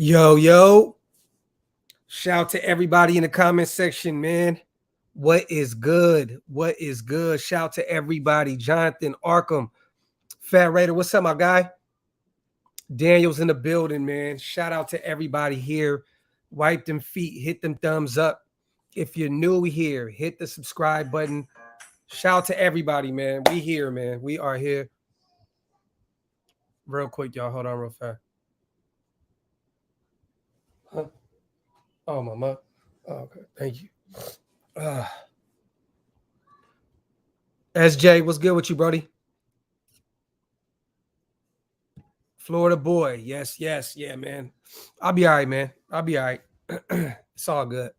Yo. Shout to everybody in the comment section, man. What is good? What is good? Shout to everybody. Jonathan Arkham, Fat Raider. What's up, my guy? Daniel's in the building, man. Shout out to everybody here. Wipe them feet, hit them thumbs up. If you're new here, hit the subscribe button. Shout to everybody, man. We here, man. We are here. Real quick, y'all. Hold on real fast. Huh? Oh, mama. Oh, okay. Thank you. SJ, what's good with you, Brody? Florida boy. Yes. Yeah, man. I'll be all right, man. I'll be all right. It's all good.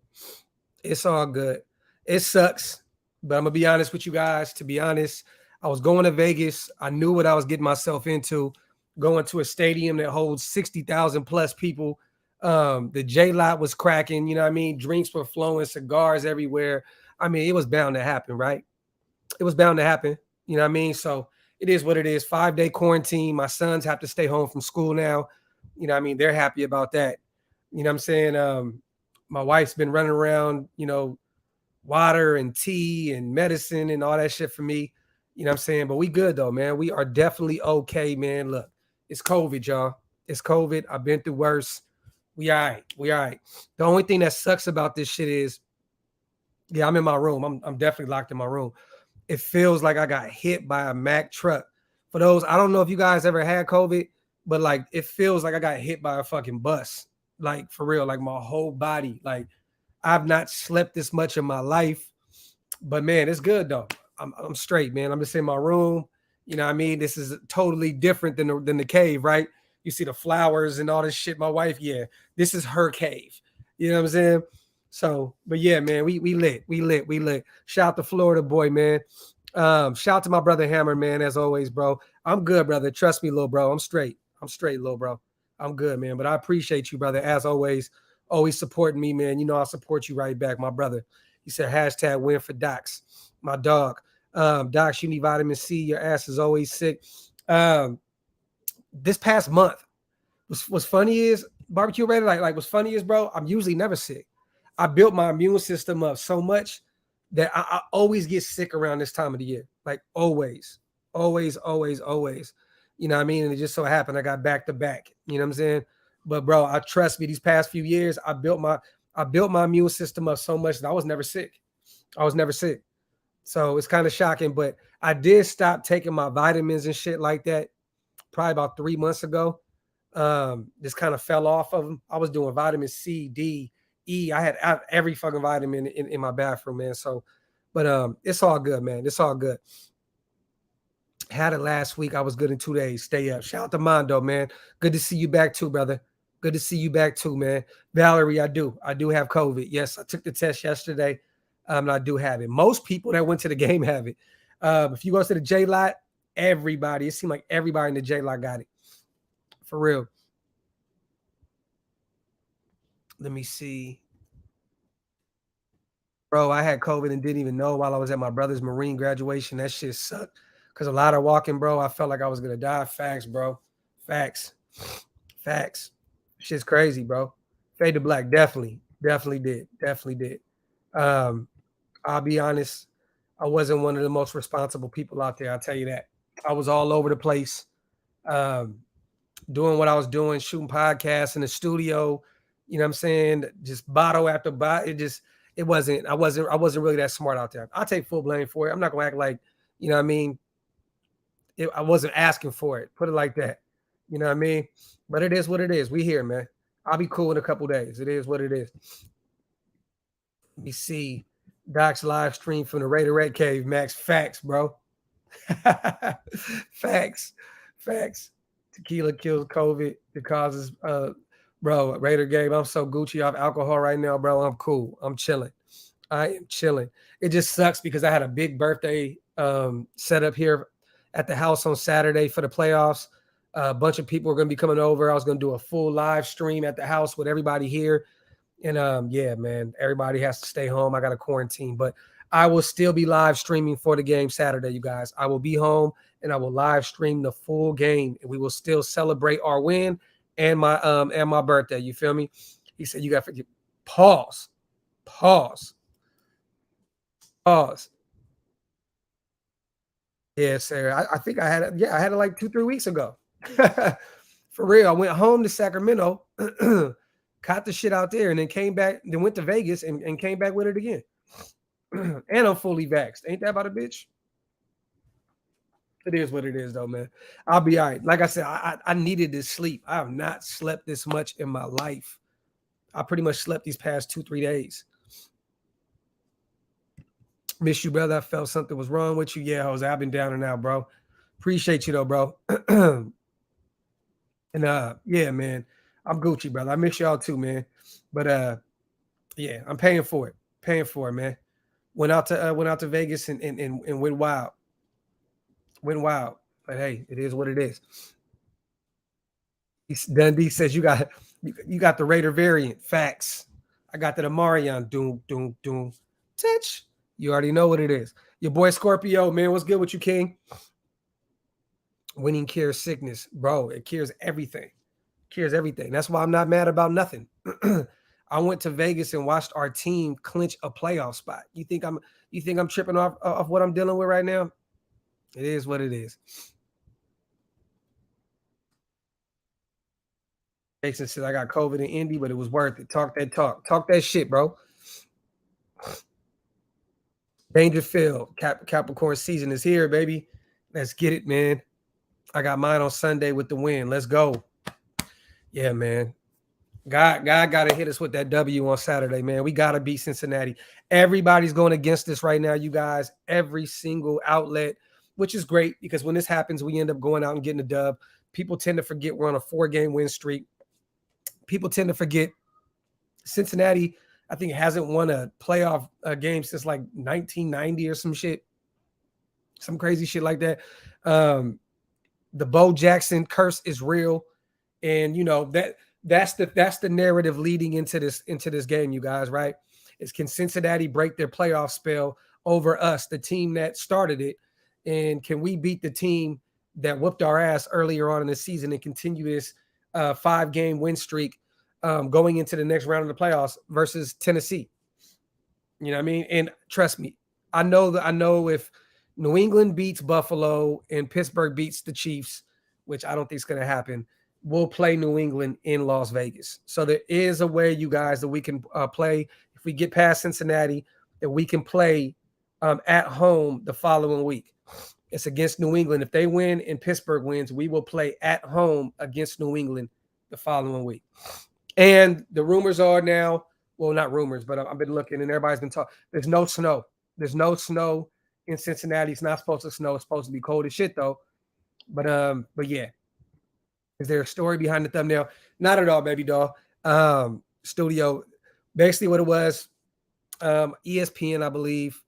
It's all good. It sucks, but I'm going to be honest with you guys. To be honest, I was going to Vegas. I knew what I was getting myself into, going to a stadium that holds 60,000 plus people. The J-Lot was cracking, you know what I mean? Drinks were flowing, cigars everywhere. I mean, it was bound to happen, right? It was bound to happen, you know what I mean? So it is what it is. 5-day quarantine. My sons have to stay home from school now. You know what I mean? They're happy about that. You know what I'm saying? My wife's been running around, water and tea and medicine and all that shit for me. You know what I'm saying? But we good though, man. We are definitely okay, man. Look, it's COVID, y'all. It's COVID. I've been through worse. We all right. We all right. The only thing that sucks about this shit is, yeah, I'm in my room. I'm definitely locked in my room. It feels like I got hit by a Mack truck. For those, I don't know if you guys ever had COVID, but like it feels like I got hit by a fucking bus. Like for real, like my whole body. Like I've not slept this much in my life. But man, it's good though. I'm straight, man. I'm just in my room. You know what I mean? This is totally different than the cave, right? You see the flowers and all this shit. My wife, yeah, this is her cave. You know what I'm saying? So, but yeah, man, we lit. Shout out to Florida boy, man. Shout out to my brother Hammer, man, as always, bro. I'm good, brother. Trust me, little bro. I'm straight, little bro. I'm good, man. But I appreciate you, brother, as always supporting me, man. You know I'll support you right back, my brother. He said hashtag win for Docs, my dog. Docs, you need vitamin C. Your ass is always sick. This past month, what's funny is barbecue Raider, like what's funny is, bro, I'm usually never sick. I built my immune system up so much that I always get sick around this time of the year. Like always. You know what I mean? And it just so happened I got back to back. You know what I'm saying? But bro, I trust me, these past few years, I built my immune system up so much that I was never sick. So it's kind of shocking, but I did stop taking my vitamins and shit like that probably about 3 months ago. Just kind of fell off of them. I was doing vitamin C, D, E. I had every fucking vitamin in my bathroom, man. So, but it's all good, man. It's all good. Had it last week. I was good in 2 days. Stay up. Shout out to Mondo, man. Good to see you back too, brother. Good to see you back too, man. Valerie, I do have COVID. Yes, I took the test yesterday. And I do have it. Most people that went to the game have it. If you go to the J-Lot, everybody, it seemed like everybody in the J-Lot got it. For real. Let me see. Bro, I had COVID and didn't even know while I was at my brother's Marine graduation. That shit sucked. Because a lot of walking, bro, I felt like I was going to die. Facts, bro. Facts. Shit's crazy, bro. Fade to black, definitely did. I'll be honest, I wasn't one of the most responsible people out there. I'll tell you that. I was all over the place, doing what I was doing, shooting podcasts in the studio. You know what I'm saying? Just bottle after bottle. I wasn't really that smart out there. I'll take full blame for it. I'm not gonna act like, you know what I mean? I wasn't asking for it. Put it like that. You know what I mean? But it is what it is. We here, man. I'll be cool in a couple days. It is what it is. Let me see. Doc's live stream from the Raiderette Cave, Max. Facts, bro. Facts. Tequila kills COVID. It causes, bro, Raider game. I'm so Gucci off alcohol right now, bro. I'm cool. I'm chilling. I am chilling. It just sucks because I had a big birthday set up here at the house on Saturday for the playoffs. A bunch of people are going to be coming over. I was going to do a full live stream at the house with everybody here. And yeah, man, everybody has to stay home. I got a quarantine, but I will still be live streaming for the game Saturday, you guys. I will be home and I will live stream the full game, and we will still celebrate our win and my birthday. You feel me? He said, you got to forget. Pause. Pause. Pause. Yeah, sir. I think I had it. Yeah, I had it like 2-3 weeks ago. For real. I went home to Sacramento, caught the shit out there, and then came back, then went to Vegas and came back with it again. And I'm fully vaxxed. Ain't that about a bitch? It is what it is, though, man. I'll be all right. Like I said, I needed this sleep. I have not slept this much in my life. I pretty much slept these past 2-3 days. Miss you, brother. I felt something was wrong with you. Yeah, Jose, I've been down and out, bro. Appreciate you, though, bro. And yeah, man, I'm Gucci, brother. I miss y'all too, man. But yeah, I'm paying for it. Paying for it, man. Went out to Vegas and went wild. Went wild. But hey, it is what it is. Dundee says you got the Raider variant. Facts. I got the Amarion. Doom, doom, doom. Touch. You already know what it is. Your boy Scorpio, man. What's good with you, King? Winning cures sickness, bro. It cures everything. Cures everything. That's why I'm not mad about nothing. I went to Vegas and watched our team clinch a playoff spot. You think I'm tripping off what I'm dealing with right now? It is what it is. Jason said I got COVID in Indy, but it was worth it. Talk that talk. Talk that shit, bro. Dangerfield, Capricorn season is here, baby. Let's get it, man. I got mine on Sunday with the win. Let's go. Yeah, man. God got to hit us with that W on Saturday, man. We got to beat Cincinnati. Everybody's going against us right now, you guys. Every single outlet, which is great because when this happens, we end up going out and getting a dub. People tend to forget we're on a 4-game win streak. People tend to forget Cincinnati, I think, hasn't won a playoff game since like 1990 or some shit. Some crazy shit like that. The Bo Jackson curse is real. And, you know, that's the narrative leading into this game, you guys, right? Is can Cincinnati break their playoff spell over us, the team that started it? And can we beat the team that whooped our ass earlier on in the season and continue this 5-game win streak going into the next round of the playoffs versus Tennessee? You know what I mean? And trust me, I know if New England beats Buffalo and Pittsburgh beats the Chiefs, which I don't think is going to happen, we'll play New England in Las Vegas. So there is a way, you guys, that we can play. If we get past Cincinnati, that we can play at home the following week. It's against New England. If they win and Pittsburgh wins, we will play at home against New England the following week. And the rumors are now, well, not rumors, but I've been looking and everybody's been talking. There's no snow. There's no snow in Cincinnati. It's not supposed to snow. It's supposed to be cold as shit, though. But yeah. Is there a story behind the thumbnail? Not at all, baby doll. Studio. Basically what it was, ESPN, I believe,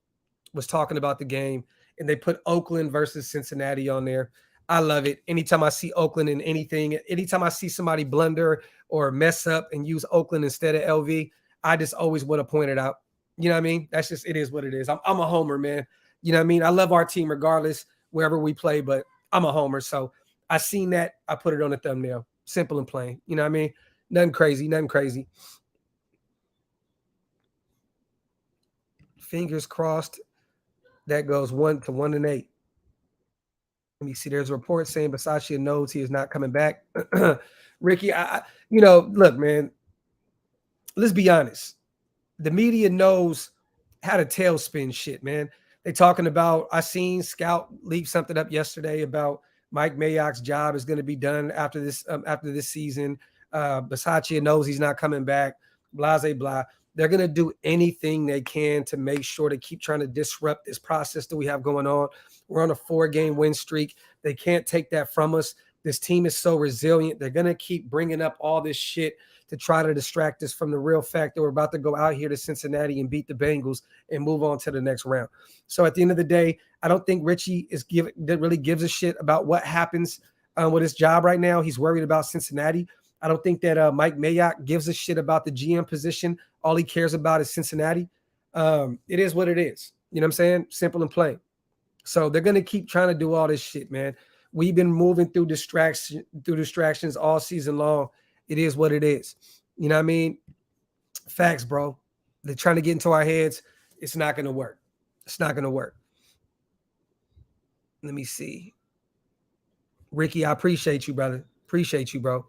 was talking about the game, and they put Oakland versus Cincinnati on there. I love it. Anytime I see Oakland in anything, anytime I see somebody blunder or mess up and use Oakland instead of LV, I just always want to point it out. You know what I mean? That's just, it is what it is. I'm a homer, man. You know what I mean? I love our team regardless, wherever we play, but I'm a homer. So I seen that. I put it on the thumbnail. Simple and plain. You know what I mean? Nothing crazy. Nothing crazy. Fingers crossed. That goes 1-8. Let me see. There's a report saying Bisaccia knows he is not coming back. Ricky, look, man. Let's be honest. The media knows how to tailspin shit, man. They talking about, I seen Scout leak something up yesterday about Mike Mayock's job is going to be done after this season. Bisaccia knows he's not coming back. Blah, blah, blah. They're going to do anything they can to make sure to keep trying to disrupt this process that we have going on. We're on a 4-game win streak. They can't take that from us. This team is so resilient. They're going to keep bringing up all this shit to try to distract us from the real fact that we're about to go out here to Cincinnati and beat the Bengals and move on to the next round. So at the end of the day, I don't think Richie really gives a shit about what happens with his job right now. He's worried about Cincinnati. I don't think that Mike Mayock gives a shit about the GM position. All he cares about is Cincinnati. It is what it is. You know what I'm saying? Simple and plain. So they're going to keep trying to do all this shit, man. We've been moving through distractions all season long, It is what it is. You know what I mean? Facts, bro. They're trying to get into our heads. It's not going to work. It's not going to work. Let me see. Ricky, I appreciate you, brother. Appreciate you, bro.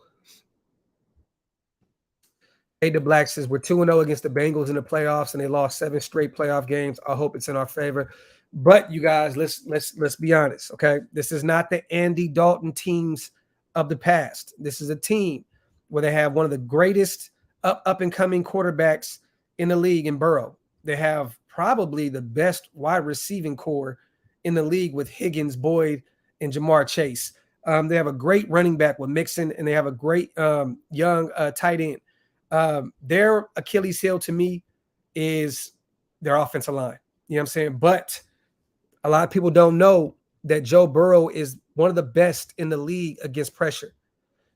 The Black says we're 2-0 against the Bengals in the playoffs, and they lost 7 straight playoff games. I hope it's in our favor. But you guys, let's be honest, okay? This is not the Andy Dalton teams of the past. This is a team where they have one of the greatest up and coming quarterbacks in the league in Burrow. They have probably the best wide receiving core in the league with Higgins, Boyd, and Jamar Chase. They have a great running back with Mixon, and they have a great young tight end. Their Achilles heel to me is their offensive line. You know what I'm saying? But a lot of people don't know that Joe Burrow is one of the best in the league against pressure.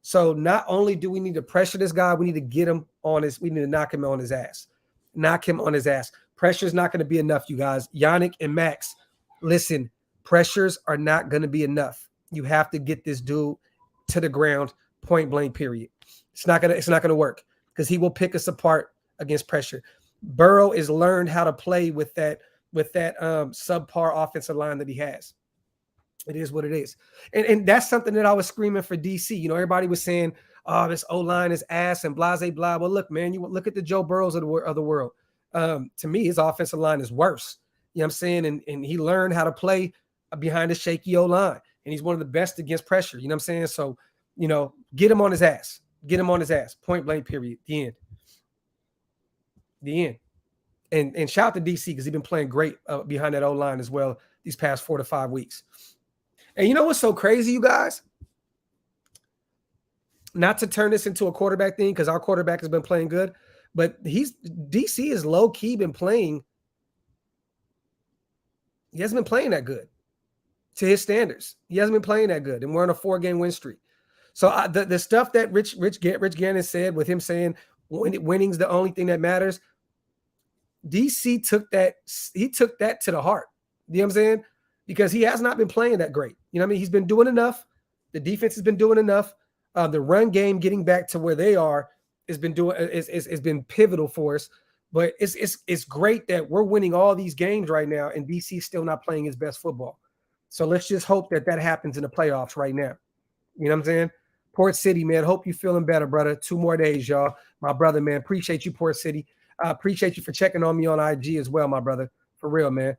So not only do we need to pressure this guy, we need to get him on we need to knock him on his ass. Knock him on his ass. Pressure is not going to be enough, you guys. Yannick and Max, listen, pressures are not going to be enough. You have to get this dude to the ground, point blank, period. It's not gonna work because he will pick us apart against pressure. Burrow is learned how to play with that subpar offensive line that he has. It is what it is. And that's something that I was screaming for DC. You know, everybody was saying, oh, this O-line is ass and blah, blah, blah. Well, look, man, you look at the Joe Burrows of the world. To me, his offensive line is worse. You know what I'm saying? And he learned how to play behind a shaky O-line. And he's one of the best against pressure. You know what I'm saying? So, you know, get him on his ass. Get him on his ass. Point blank, period. The end. The end. And shout out to DC because he's been playing great behind that O-line as well these past 4 to 5 weeks. And you know what's so crazy, you guys? Not to turn this into a quarterback thing because our quarterback has been playing good, but DC is low-key been playing. He hasn't been playing that good to his standards. He hasn't been playing that good, and we're on a 4-game win streak. So the stuff that Rich Gannon said with him saying winning's the only thing that matters, DC took that to the heart. You know what I'm saying? Because he has not been playing that great. You know what I mean? He's been doing enough. The defense has been doing enough. The run game getting back to where they are has been pivotal for us. But it's great that we're winning all these games right now, and DC's still not playing his best football. So let's just hope that happens in the playoffs right now. You know what I'm saying? Port City, man. Hope you're feeling better, brother. 2 more days, y'all. My brother, man. Appreciate you, Port City. I appreciate you for checking on me on IG as well, my brother. For real, man.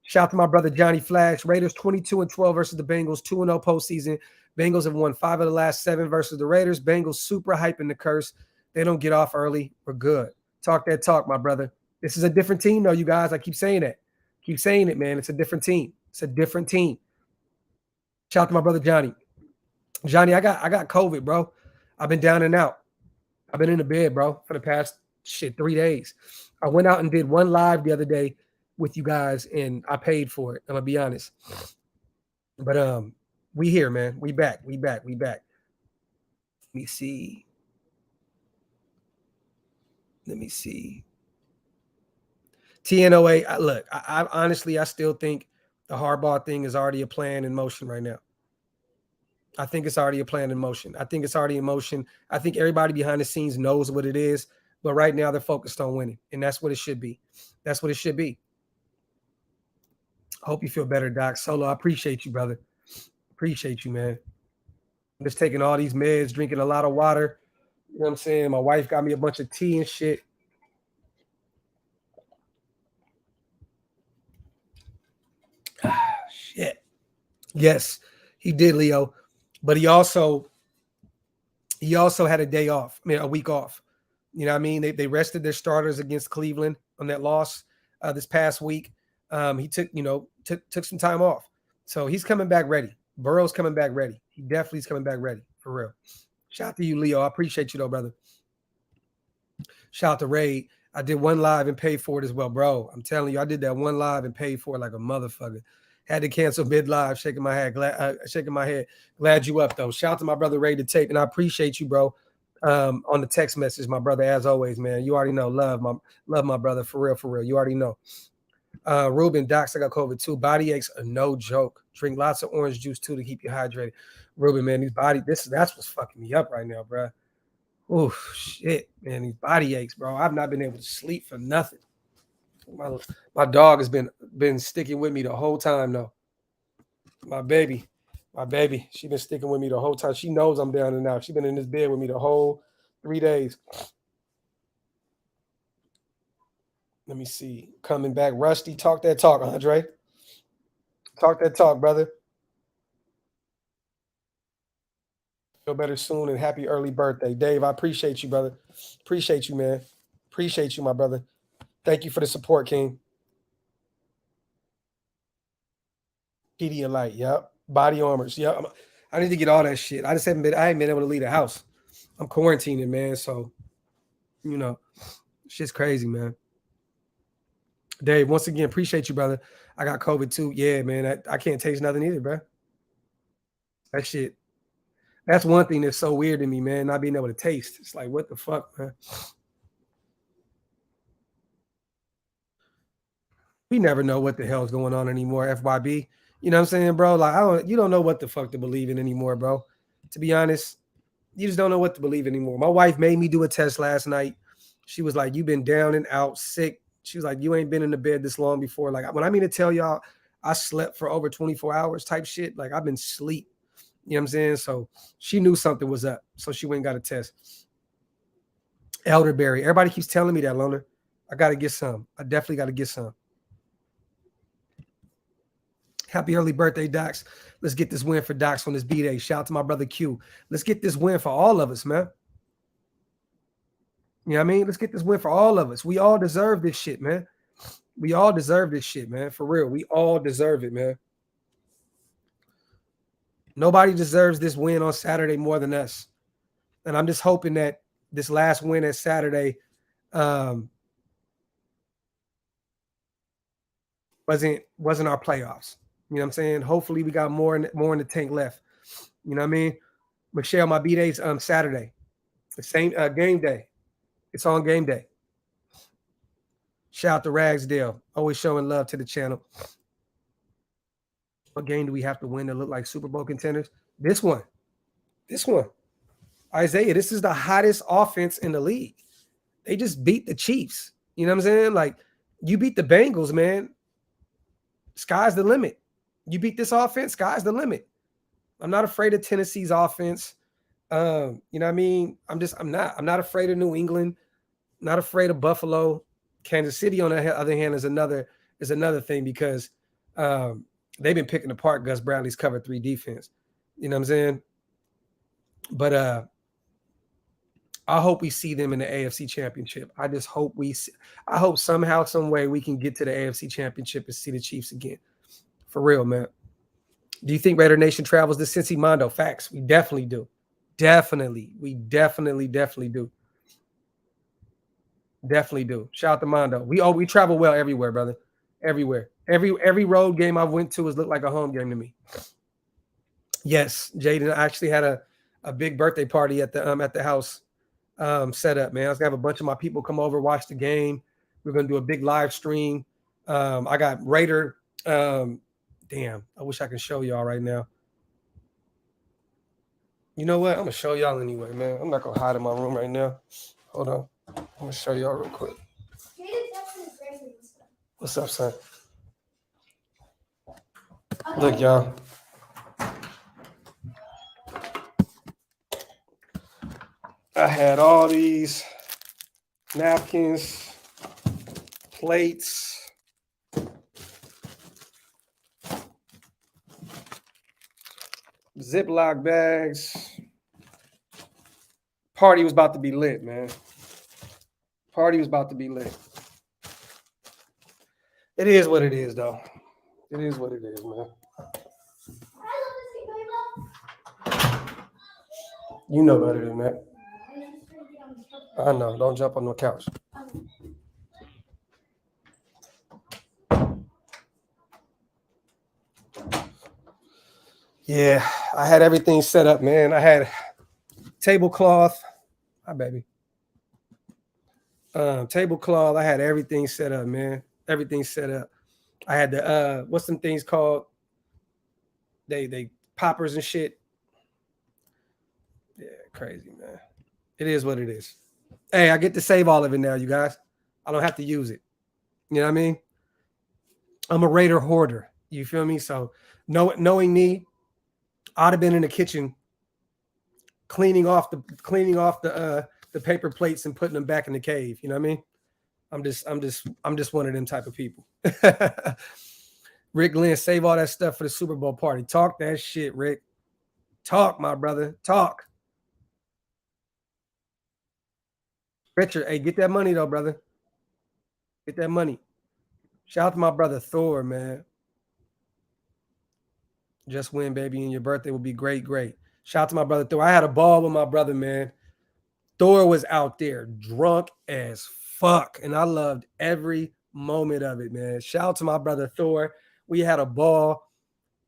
Shout out to my brother Johnny Flash. Raiders 22-12 versus the Bengals, 2-0 postseason. Bengals have won 5 of the last 7 versus the Raiders. Bengals super hyping the curse. They don't get off early. We're good. Talk that talk, my brother. This is a different team, though, you guys. I keep saying that. Keep saying it, man. It's a different team. It's a different team. Shout out to my brother Johnny. Johnny, I got COVID, bro. I've been down and out. I've been in the bed, bro, for the past 3 days. I went out and did one live the other day with you guys, and I paid for it. I'm gonna be honest. But we here, man. We back. Let me see. TNOA. Look, I honestly, I still think the Harbaugh thing is already a plan in motion right now. I think it's already a plan in motion. I think everybody behind the scenes knows what it is, but right now they're focused on winning, and that's what it should be. That's what it should be. Hope you feel better, Doc. Solo, I appreciate you, brother. Appreciate you, man. I'm just taking all these meds, drinking a lot of water. You know what I'm saying? My wife got me a bunch of tea and shit. Shit. Yes, he did, Leo. But he also had a day off. I mean, a week off. You know what I mean? They rested their starters against Cleveland on that loss this past week. He took some time off. So he's coming back ready. Burrow's coming back ready. He definitely is coming back ready, for real. Shout out to you, Leo. I appreciate you, though, brother. Shout out to Ray. I did one live and paid for it as well, bro. I'm telling you, I did that one live and paid for it like a motherfucker. Had to cancel mid-live, shaking my head. Glad you up, though. Shout out to my brother Ray the Tape, and I appreciate you, bro, on the text message, my brother, as always, man. You already know. Love my brother, for real. You already know. Ruben, Docs, I got COVID too. Body aches are no joke. Drink lots of orange juice too to keep you hydrated. Ruben, man, that's what's fucking me up right now, bro. Oh shit, man, these body aches, bro. I've not been able to sleep for nothing. My dog has been sticking with me the whole time though. My baby, she been sticking with me the whole time. She knows I'm down and out. She been in this bed with me the whole 3 days. Let me see. Coming back, Rusty. Talk that talk, Andre. Talk that talk, brother. Feel better soon and happy early birthday, Dave. I appreciate you, brother. Appreciate you, man. Appreciate you, my brother. Thank you for the support, King. Pedialyte, yep. Body armors, yep. I need to get all that shit. I haven't been able to leave the house. I'm quarantining, man. So, you know, shit's crazy, man. Dave, once again, appreciate you, brother. I got COVID too. Yeah, man. I can't taste nothing either, bro. That shit. That's one thing that's so weird to me, man. Not being able to taste. It's like, what the fuck, man? We never know what the hell's going on anymore, FYB. You know what I'm saying, bro? Like, you don't know what the fuck to believe in anymore, bro. To be honest, you just don't know what to believe anymore. My wife made me do a test last night. She was like, "You've been down and out, sick." She was like, "You ain't been in the bed this long before." Like, when I mean to tell y'all, I slept for over 24 hours type shit. Like, I've been sleep. You know what I'm saying? So she knew something was up. So she went and got a test. Elderberry. Everybody keeps telling me that, Loner. I got to get some. I definitely got to get some. Happy early birthday, Docs. Let's get this win for Docs on this B-Day. Shout out to my brother Q. Let's get this win for all of us, man. You know what I mean? Let's get this win for all of us. We all deserve this shit, man. We all deserve this shit, man. For real. We all deserve it, man. Nobody deserves this win on Saturday more than us. And I'm just hoping that this last win at Saturday wasn't our playoffs. You know what I'm saying? Hopefully we got more in the tank left. You know what I mean? Michelle, my B-Day's Saturday. The same game day. It's on game day. Shout out to Ragsdale. Always showing love to the channel. What game do we have to win to look like Super Bowl contenders? This one. This one. Isaiah, this is the hottest offense in the league. They just beat the Chiefs. You know what I'm saying? Like, you beat the Bengals, man. Sky's the limit. You beat this offense, sky's the limit. I'm not afraid of Tennessee's offense. You know what I mean? I'm not afraid of New England. Not afraid of Buffalo. Kansas City, on the other hand, is another thing because they've been picking apart Gus Bradley's cover 3 defense. You know what I'm saying? But I hope we see them in the AFC Championship. I just hope I hope somehow, some way we can get to the AFC Championship and see the Chiefs again. For real, man. Do you think Raidernation travels to Cincy Mondo? Facts. We definitely do. Definitely. We definitely do. Definitely do. Shout out to Mondo. We travel well everywhere, brother. Everywhere. Every road game I've went to has looked like a home game to me. Yes, Jaden, I actually had a big birthday party at the house set up, man. I was gonna have a bunch of my people come over, watch the game. We're gonna do a big live stream. I got Raider. Damn, I wish I could show y'all right now. You know what? I'm gonna show y'all anyway, man. I'm not gonna hide in my room right now. Hold on. I'm gonna show y'all real quick. What's up, son? Look, y'all. I had all these napkins, plates, Ziploc bags. Party was about to be lit, man. Party was about to be lit. It is what it is, though. It is what it is, man. You know better than that. I know. Don't jump on the couch. Yeah, I had everything set up, man. I had tablecloth. Hi, baby. Tablecloth. I had everything set up, man. Everything set up. I had the what's some things called? They poppers and shit. Yeah, crazy, man. It is what it is. Hey, I get to save all of it now, you guys. I don't have to use it. You know what I mean? I'm a Raider hoarder. You feel me? So knowing me, I'd have been in the kitchen cleaning off the paper plates and putting them back in the cave. You know what I mean? I'm just one of them type of people. Rick Glenn, save all that stuff for the Super Bowl party. Talk that shit, Rick. Talk, my brother. Talk. Richard, hey, get that money though, brother. Get that money. Shout out to my brother Thor, man. Just win, baby, and your birthday will be great, great. Shout out to my brother Thor. I had a ball with my brother, man. Thor was out there drunk as fuck, and I loved every moment of it, man. Shout out to my brother Thor. We had a ball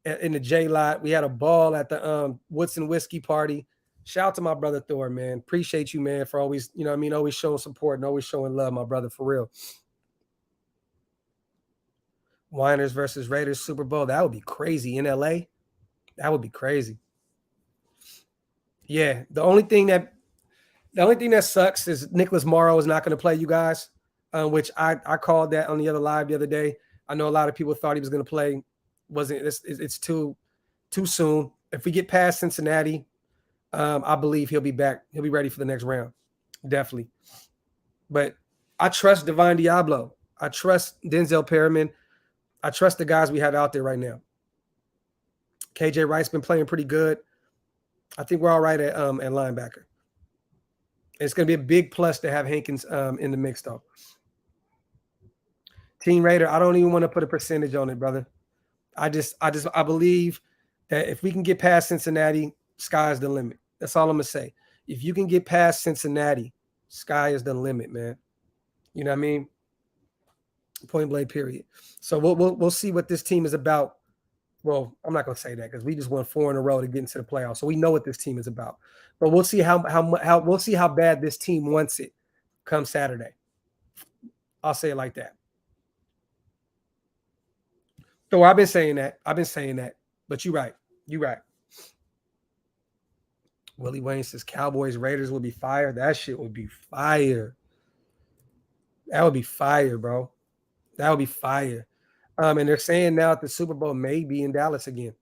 in the J Lot. We had a ball at the Woodson Whiskey party. Shout out to my brother Thor, man. Appreciate you, man, for always, you know what I mean, always showing support and always showing love, my brother, for real. Winers versus Raiders Super Bowl. That would be crazy in LA. That would be crazy. Yeah, the only thing that sucks is Nicholas Morrow is not going to play, you guys, which I called that on the other live the other day. I know a lot of people thought he was going to play. It's too soon. If we get past Cincinnati, I believe he'll be back. He'll be ready for the next round, definitely. But I trust Divine Diablo. I trust Denzel Perriman. I trust the guys we have out there right now. KJ Wright's been playing pretty good. I think we're all right at linebacker. It's going to be a big plus to have Hankins in the mix, though. Team Raider, I don't even want to put a percentage on it, brother. I believe that if we can get past Cincinnati, sky's the limit. That's all I'm going to say. If you can get past Cincinnati, sky is the limit, man. You know what I mean? Point blank, period. So we'll see what this team is about. Well, I'm not going to say that because we just won 4 in a row to get into the playoffs. So we know what this team is about. But we'll see how we'll see how bad this team wants it come Saturday. I'll say it like that. So I've been saying that. But you're right. You're right. Willie Wayne says Cowboys Raiders will be fire. That shit would be fire. That would be fire, bro. That would be fire. And they're saying now that the Super Bowl may be in Dallas again,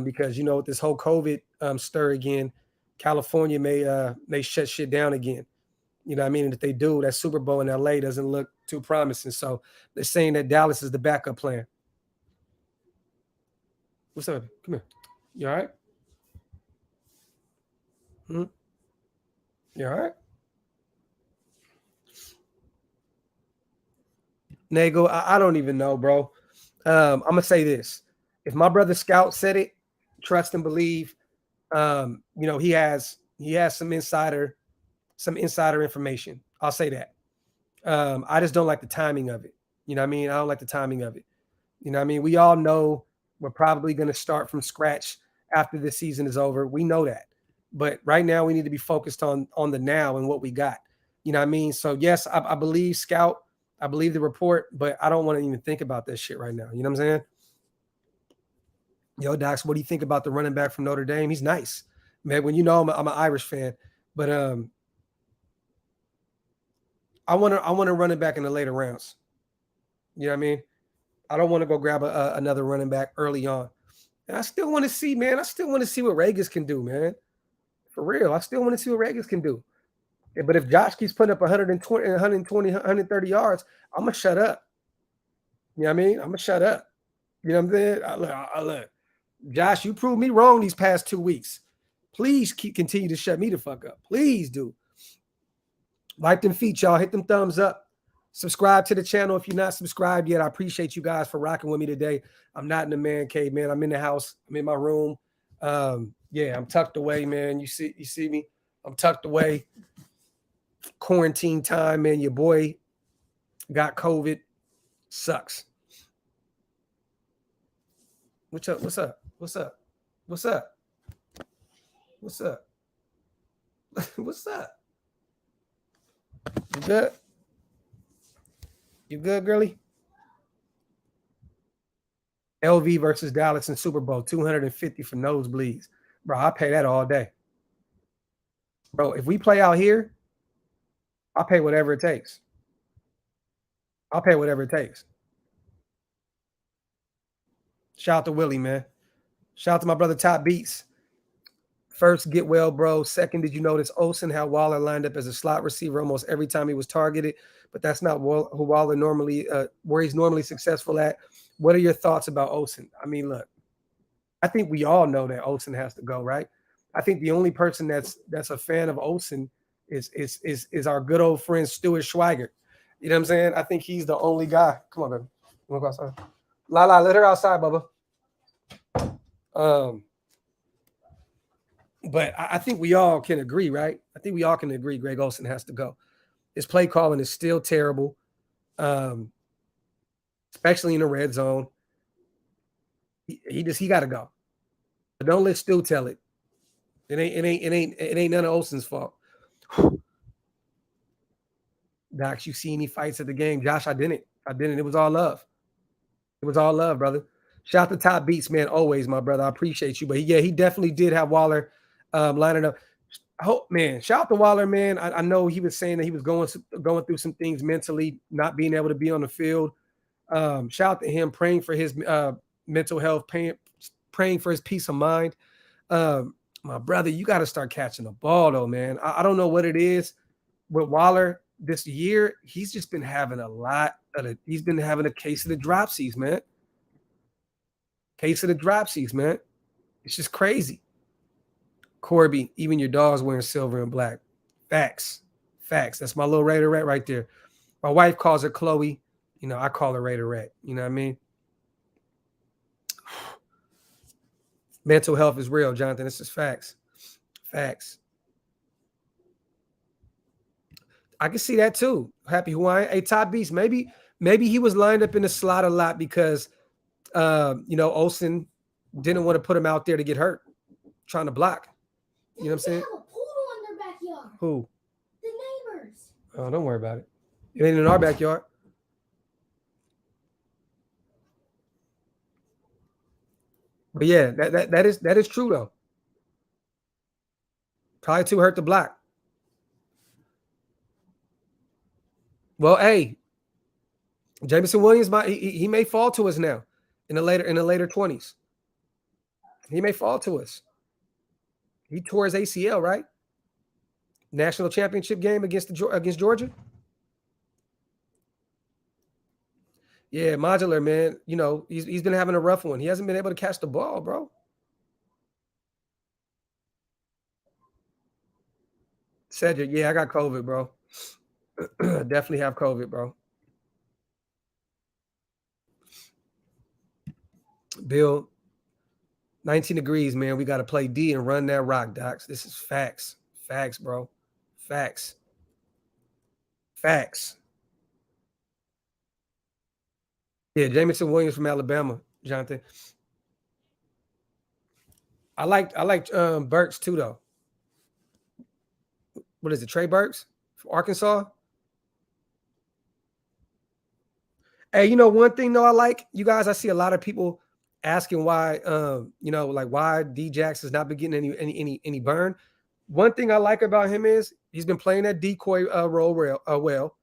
because you know with this whole COVID stir again, California may shut shit down again. You know what I mean? And if they do, that Super Bowl in LA doesn't look too promising. So they're saying that Dallas is the backup plan. What's up? Come here. You all right? You all right? Nagel, I don't even know, bro. I'm gonna say this: if my brother Scout said it, trust and believe. You know he has some insider information. I'll say that. I just don't like the timing of it. You know what I mean? I don't like the timing of it. You know what I mean? We all know we're probably going to start from scratch after the season is over. We know that. But right now we need to be focused on the now and what we got. You know what I mean? So yes, I believe Scout. I believe the report, but I don't want to even think about this shit right now. You know what I'm saying? Yo, Docs, what do you think about the running back from Notre Dame? He's nice. Man, when you know I'm an Irish fan, but I want to run it back in the later rounds. You know what I mean? I don't want to go grab another running back early on. And I still want to see, man. I still want to see what Ragas can do, man. For real. I still want to see what Ragas can do. Yeah, but if Josh keeps putting up 120, 130 yards, I'm going to shut up. You know what I mean? I'm going to shut up. You know what I'm saying? I look. Josh, you proved me wrong these past 2 weeks. Please continue to shut me the fuck up. Please do. Like them feet, y'all. Hit them thumbs up. Subscribe to the channel if you're not subscribed yet. I appreciate you guys for rocking with me today. I'm not in the man cave, man. I'm in the house. I'm in my room. Yeah, I'm tucked away, man. You see me? I'm tucked away. Quarantine time, man. Your boy got COVID. Sucks. What's up? What's up? What's up? What's up? What's up? What's up? You good? You good, girly? LV versus Dallas in Super Bowl, $250 for nosebleeds. Bro, I pay that all day. Bro, if we play out here, I'll pay whatever it takes. I'll pay whatever it takes. Shout out to Willie, man. Shout out to my brother Top Beats. First, get well, bro. Second, did you notice Olsen had Waller lined up as a slot receiver almost every time he was targeted? But that's not who Waller normally, where he's normally successful at. What are your thoughts about Olsen? I mean, look, I think we all know that Olsen has to go, right? I think the only person that's a fan of Olsen is our good old friend Stuart Schweigert. You know what I'm saying? I think he's the only guy. Come on, baby. You wanna go outside? Lala, let her outside, Bubba. But I think we all can agree, right? I think we all can agree Greg Olsen has to go. His play calling is still terrible, especially in the red zone. He got to go. But don't let Stu tell it. It ain't none of Olsen's fault. Docs, you see any fights at the game? Josh, I didn't. It was all love. It was all love, brother. Shout out to Top Beats, man. Always, my brother. I appreciate you. But yeah, he definitely did have Waller lining up. Man, shout out to Waller, man. I know he was saying that he was going through some things mentally, not being able to be on the field. Shout out to him, praying for his mental health, praying for his peace of mind. My brother, you got to start catching the ball, though, man. I don't know what it is with Waller this year. He's just been having he's been having a case of the dropsies, man. Case of the dropsies, man. It's just crazy. Corby, even your dog's wearing silver and black. Facts. That's my little Raiderette right there. My wife calls her Chloe. You know, I call her Raiderette. You know what I mean? Mental health is real, Jonathan. This is facts. I can see that too. Happy Hawaiian. Hey, Top Beast, maybe he was lined up in the slot a lot because Olsen didn't want to put him out there to get hurt, trying to block. You know what I'm saying? They have a poodle in their backyard. Who? The neighbors. Oh, don't worry about it. It ain't in our backyard. But yeah, that is true though. Probably too hurt to block. Well, hey, Jameson Williams he may fall to us now in the later 20s. He may fall to us. He tore his ACL, right? National championship game against Georgia. Yeah, Modular, man. You know, he's been having a rough one. He hasn't been able to catch the ball, bro. Cedric, yeah, I got COVID, bro. Definitely have COVID, bro. Bill, 19 degrees, man. We got to play D and run that rock, Docs. This is facts. Facts, bro. Facts. Yeah, Jameson Williams from Alabama, Jonathan. I like Burks too, though. What is it, Trey Burks from Arkansas? Hey, you know, one thing though I like, you guys, I see a lot of people asking why why D-Jax has not been getting any burn. One thing I like about him is he's been playing that decoy role well. All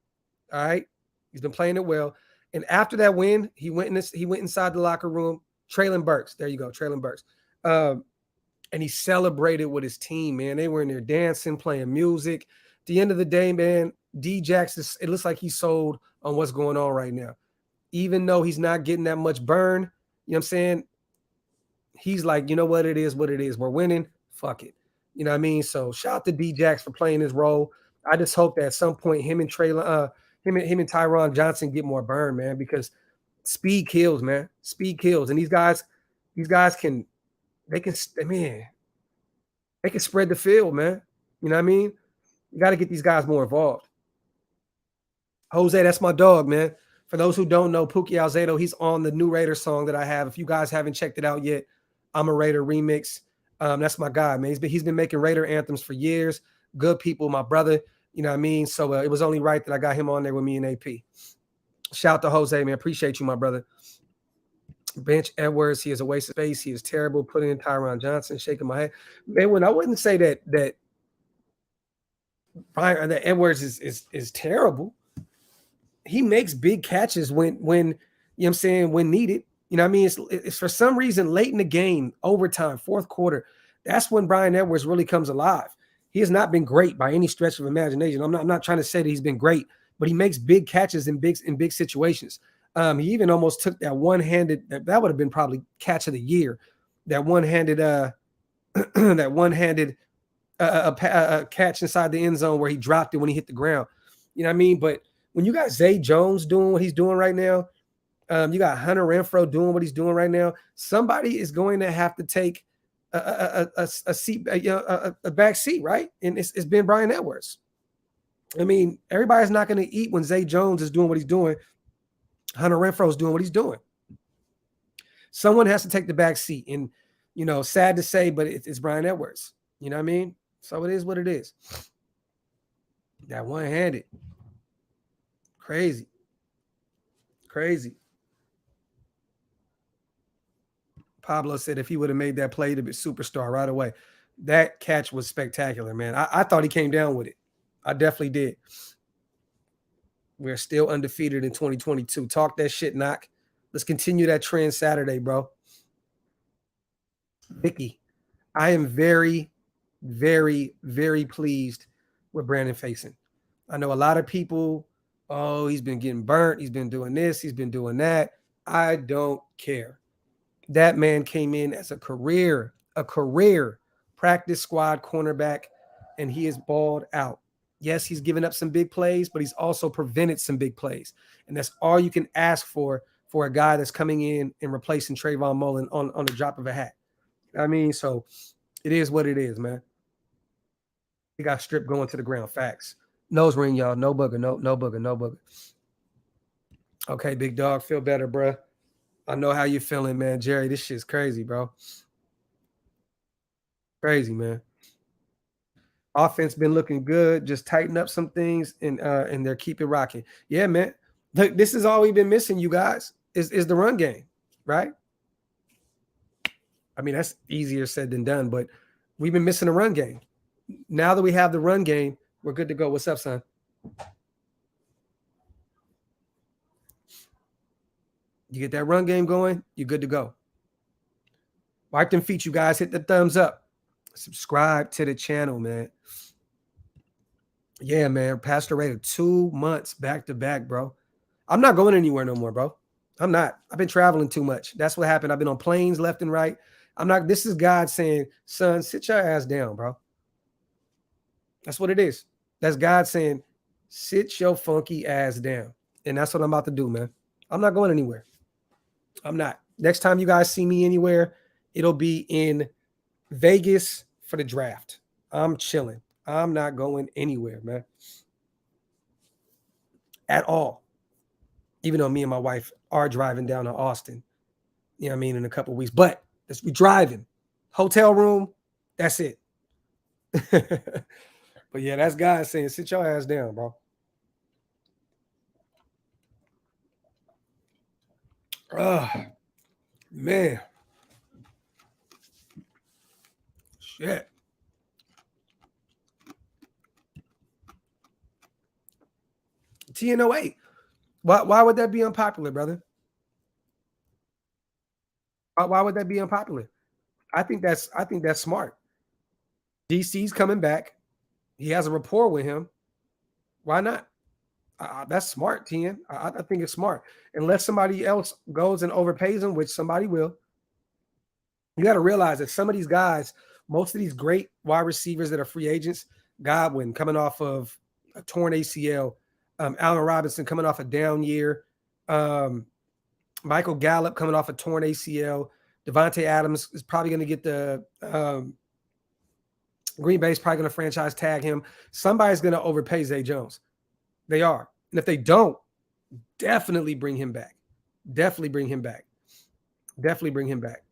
right. He's been playing it well. And after that win, he went inside the locker room, Traylon Burks. There you go, Traylon Burks. And he celebrated with his team, man. They were in there dancing, playing music. At the end of the day, man, D-Jax, it looks like he's sold on what's going on right now. Even though he's not getting that much burn, you know what I'm saying? He's like, you know what it is. We're winning. Fuck it. You know what I mean? So shout out to D-Jax for playing his role. I just hope that at some point him and Tyron Johnson get more burn, man, because speed kills, man. Speed kills. And these guys can spread the field, man. You know what I mean? You got to get these guys more involved. Jose, that's my dog, man. For those who don't know, Pookie Alzado, he's on the new Raider song that I have. If you guys haven't checked it out yet, I'm a Raider remix. That's my guy, man. He's been making Raider anthems for years. Good people, my brother. You know what I mean? So it was only right that I got him on there with me and AP. Shout out to Jose, man. Appreciate you, my brother. Bench Edwards, he is a waste of space. He is terrible. Putting in Tyron Johnson, shaking my head. Man, when I wouldn't say that Brian that Edwards is terrible. He makes big catches when you know what I'm saying, when needed. You know what I mean? It's for some reason late in the game, overtime, fourth quarter. That's when Brian Edwards really comes alive. He has not been great by any stretch of imagination. I'm not trying to say that he's been great, but he makes big catches in big situations. He even almost took that one-handed that would have been probably catch of the year. That one-handed that one-handed a catch inside the end zone where he dropped it when he hit the ground. You know what I mean? But when you got Zay Jones doing what he's doing right now, you got Hunter Renfrow doing what he's doing right now. Somebody is going to have to take a seat, a back seat, right? And it's been Brian Edwards. I mean, everybody's not going to eat when Zay Jones is doing what he's doing. Hunter Renfrow is doing what he's doing. Someone has to take the back seat, and sad to say, but it's Brian Edwards. You know what I mean? So it is what it is. That one-handed. Crazy. Pablo said if he would have made that play to be superstar right away. That catch was spectacular, man. I thought he came down with it. I definitely did. We're still undefeated in 2022. Talk that shit, Knock. Let's continue that trend Saturday, bro. Vicky, I am very, very, very pleased with Brandon Faison. I know a lot of people, he's been getting burnt. He's been doing this. He's been doing that. I don't care. That man came in as a career practice squad cornerback, and he is balled out. Yes, he's given up some big plays, but he's also prevented some big plays. And that's all you can ask for a guy that's coming in and replacing Trayvon Mullen on the drop of a hat. I mean, so it is what it is, man. He got stripped going to the ground. Facts. Nose ring, y'all. No booger. No booger. Okay, big dog. Feel better, bro. I know how you feeling, man. Jerry, this shit's crazy, bro. Crazy, man. Offense been looking good. Just tighten up some things and they're keep it rocking. Yeah, man. Look, this is all we've been missing, you guys, is the run game, right? I mean, that's easier said than done, but we've been missing a run game. Now that we have the run game, we're good to go. What's up, son? You get that run game going, you're good to go. Wipe them feet, you guys. Hit the thumbs up. Subscribe to the channel, man. Yeah, man. Pastor Raider, 2 months back to back, bro. I'm not going anywhere no more, bro. I'm not. I've been traveling too much. That's what happened. I've been on planes left and right. I'm not. This is God saying, son, sit your ass down, bro. That's what it is. That's God saying, sit your funky ass down. And that's what I'm about to do, man. I'm not going anywhere. I'm not. Next time you guys see me anywhere, it'll be in Vegas for the draft. I'm chilling. I'm not going anywhere, man. At all. Even though me and my wife are driving down to Austin, you know what I mean, in a couple of weeks. But we're driving. Hotel room, that's it. But yeah, that's God saying, sit your ass down, bro. Oh, man. Shit. TNO8. Why would that be unpopular, brother? Why would that be unpopular? I think that's smart. DC's coming back. He has a rapport with him. Why not? That's smart, Tien. I think it's smart. Unless somebody else goes and overpays him, which somebody will. You got to realize that some of these guys, most of these great wide receivers that are free agents, Godwin coming off of a torn ACL, Allen Robinson coming off a down year, Michael Gallup coming off a torn ACL, Devontae Adams is probably going to get the Green Bay's probably going to franchise tag him. Somebody's going to overpay Zay Jones. They are. And if they don't, definitely bring him back. Definitely bring him back. Definitely bring him back.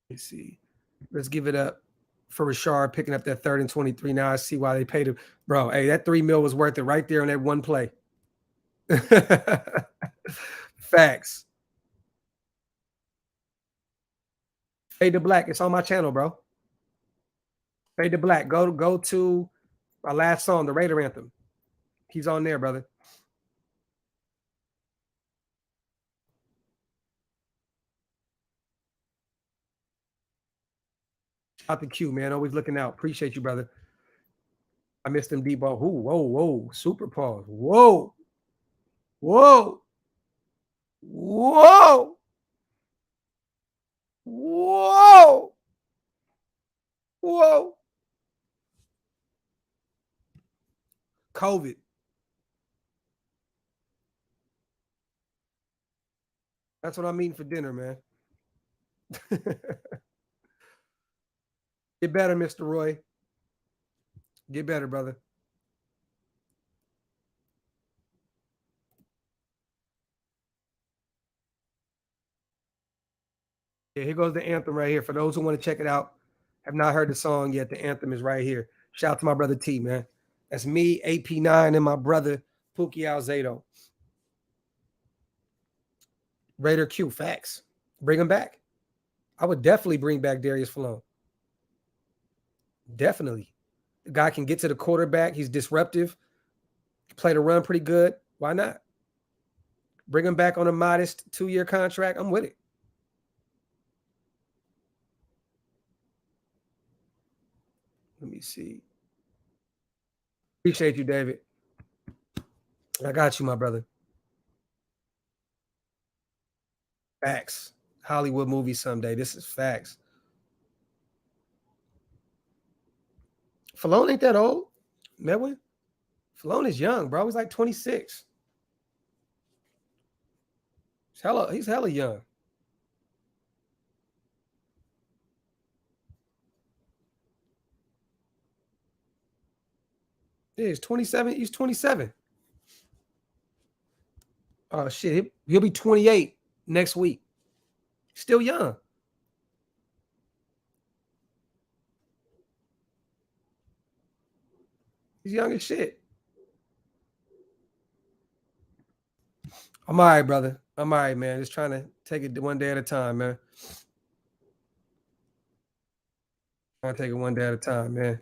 Let's see. Let's give it up for Rashard picking up that 3rd and 23. Now I see why they paid him. Bro, hey, that $3 million was worth it right there on that one play. Facts. Fade to Black. It's on my channel, bro. Fade to Black. Go to our last song, the Raider anthem. He's on there, brother. Out the queue, man. Always looking out. Appreciate you, brother. I missed them deep ball. Ooh, whoa. Super pause. Whoa. Whoa. Whoa. Whoa. Whoa. COVID. That's what I'm eating for dinner, man. Get better, Mr. Roy. Get better, brother. Yeah, here goes the anthem right here. For those who want to check it out, have not heard the song yet, the anthem is right here. Shout out to my brother T, man. That's me, AP9, and my brother Pookie Alzado. Raider Q, facts. Bring him back. I would definitely bring back Darius Falone. Definitely. The guy can get to the quarterback. He's disruptive. Play the run pretty good. Why not? Bring him back on a modest 2-year contract. I'm with it. Let me see. Appreciate you, David. I got you, my brother. Facts. Hollywood movie someday. This is facts. Falone ain't that old. Medwin? Falone is young, bro. He's like 26. He's hella young. Yeah, he's 27. He's 27. Oh, shit. He'll be 28 next week. Still young. He's young as shit. I'm all right, brother. I'm all right, man. Just trying to take it one day at a time, man. Trying to take it one day at a time, man.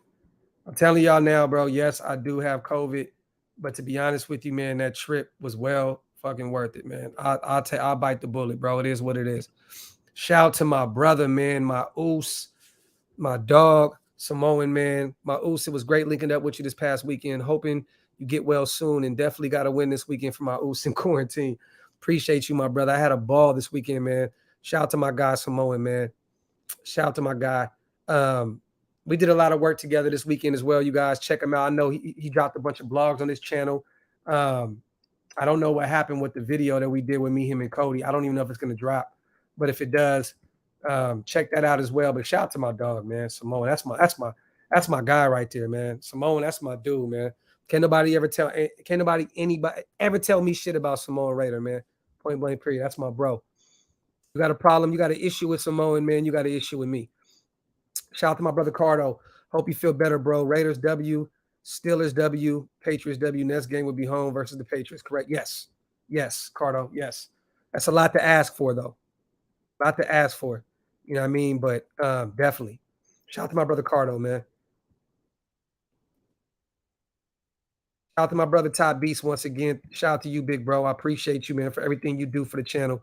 I'm telling y'all now, bro. Yes, I do have COVID, but to be honest with you, man, that trip was well fucking worth it, man. I'll bite the bullet, bro. It is what it is. Shout out to my brother, man, my oos, my dog, Samoan, man. My oos, it was great linking up with you this past weekend. Hoping you get well soon, and definitely got to win this weekend for my oos in quarantine. Appreciate you, my brother. I had a ball this weekend, man. Shout out to my guy, Samoan, man. Shout out to my guy. We did a lot of work together this weekend as well. You guys check him out. I know he dropped a bunch of blogs on his channel. I don't know what happened with the video that we did with me, him, and Cody. I don't even know if it's going to drop, but if it does, check that out as well. But shout out to my dog, man, Simone. That's my guy right there, man. Simone, that's my dude, man. Can't nobody anybody ever tell me shit about Simone Raider, man. Point blank, period. That's my bro. You got a problem, you got an issue with Simone, man. You got an issue with me. Shout out to my brother Cardo. Hope you feel better, bro. Raiders W, Steelers W, Patriots W. Next game will be home versus the Patriots. Correct? Yes. Yes, Cardo. Yes. That's a lot to ask for, though. A lot to ask for. You know what I mean? But definitely. Shout out to my brother Cardo, man. Shout out to my brother Todd Beast once again. Shout out to you, big bro. I appreciate you, man, for everything you do for the channel.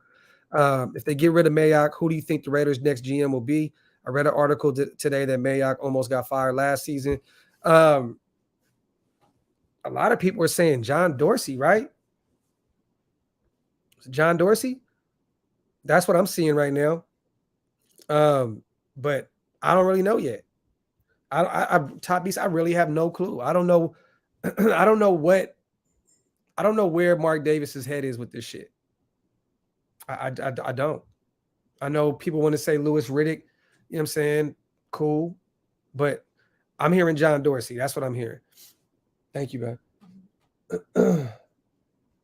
If they get rid of Mayock, who do you think the Raiders' next GM will be? I read an article today that Mayock almost got fired last season. A lot of people are saying John Dorsey, right? John Dorsey? That's what I'm seeing right now. But I don't really know yet. Top Beast, I really have no clue. I don't know. I don't know where Mark Davis's head is with this shit. I don't. I know people want to say Louis Riddick. You know what I'm saying? Cool. But I'm hearing John Dorsey. That's what I'm hearing. Thank you, man.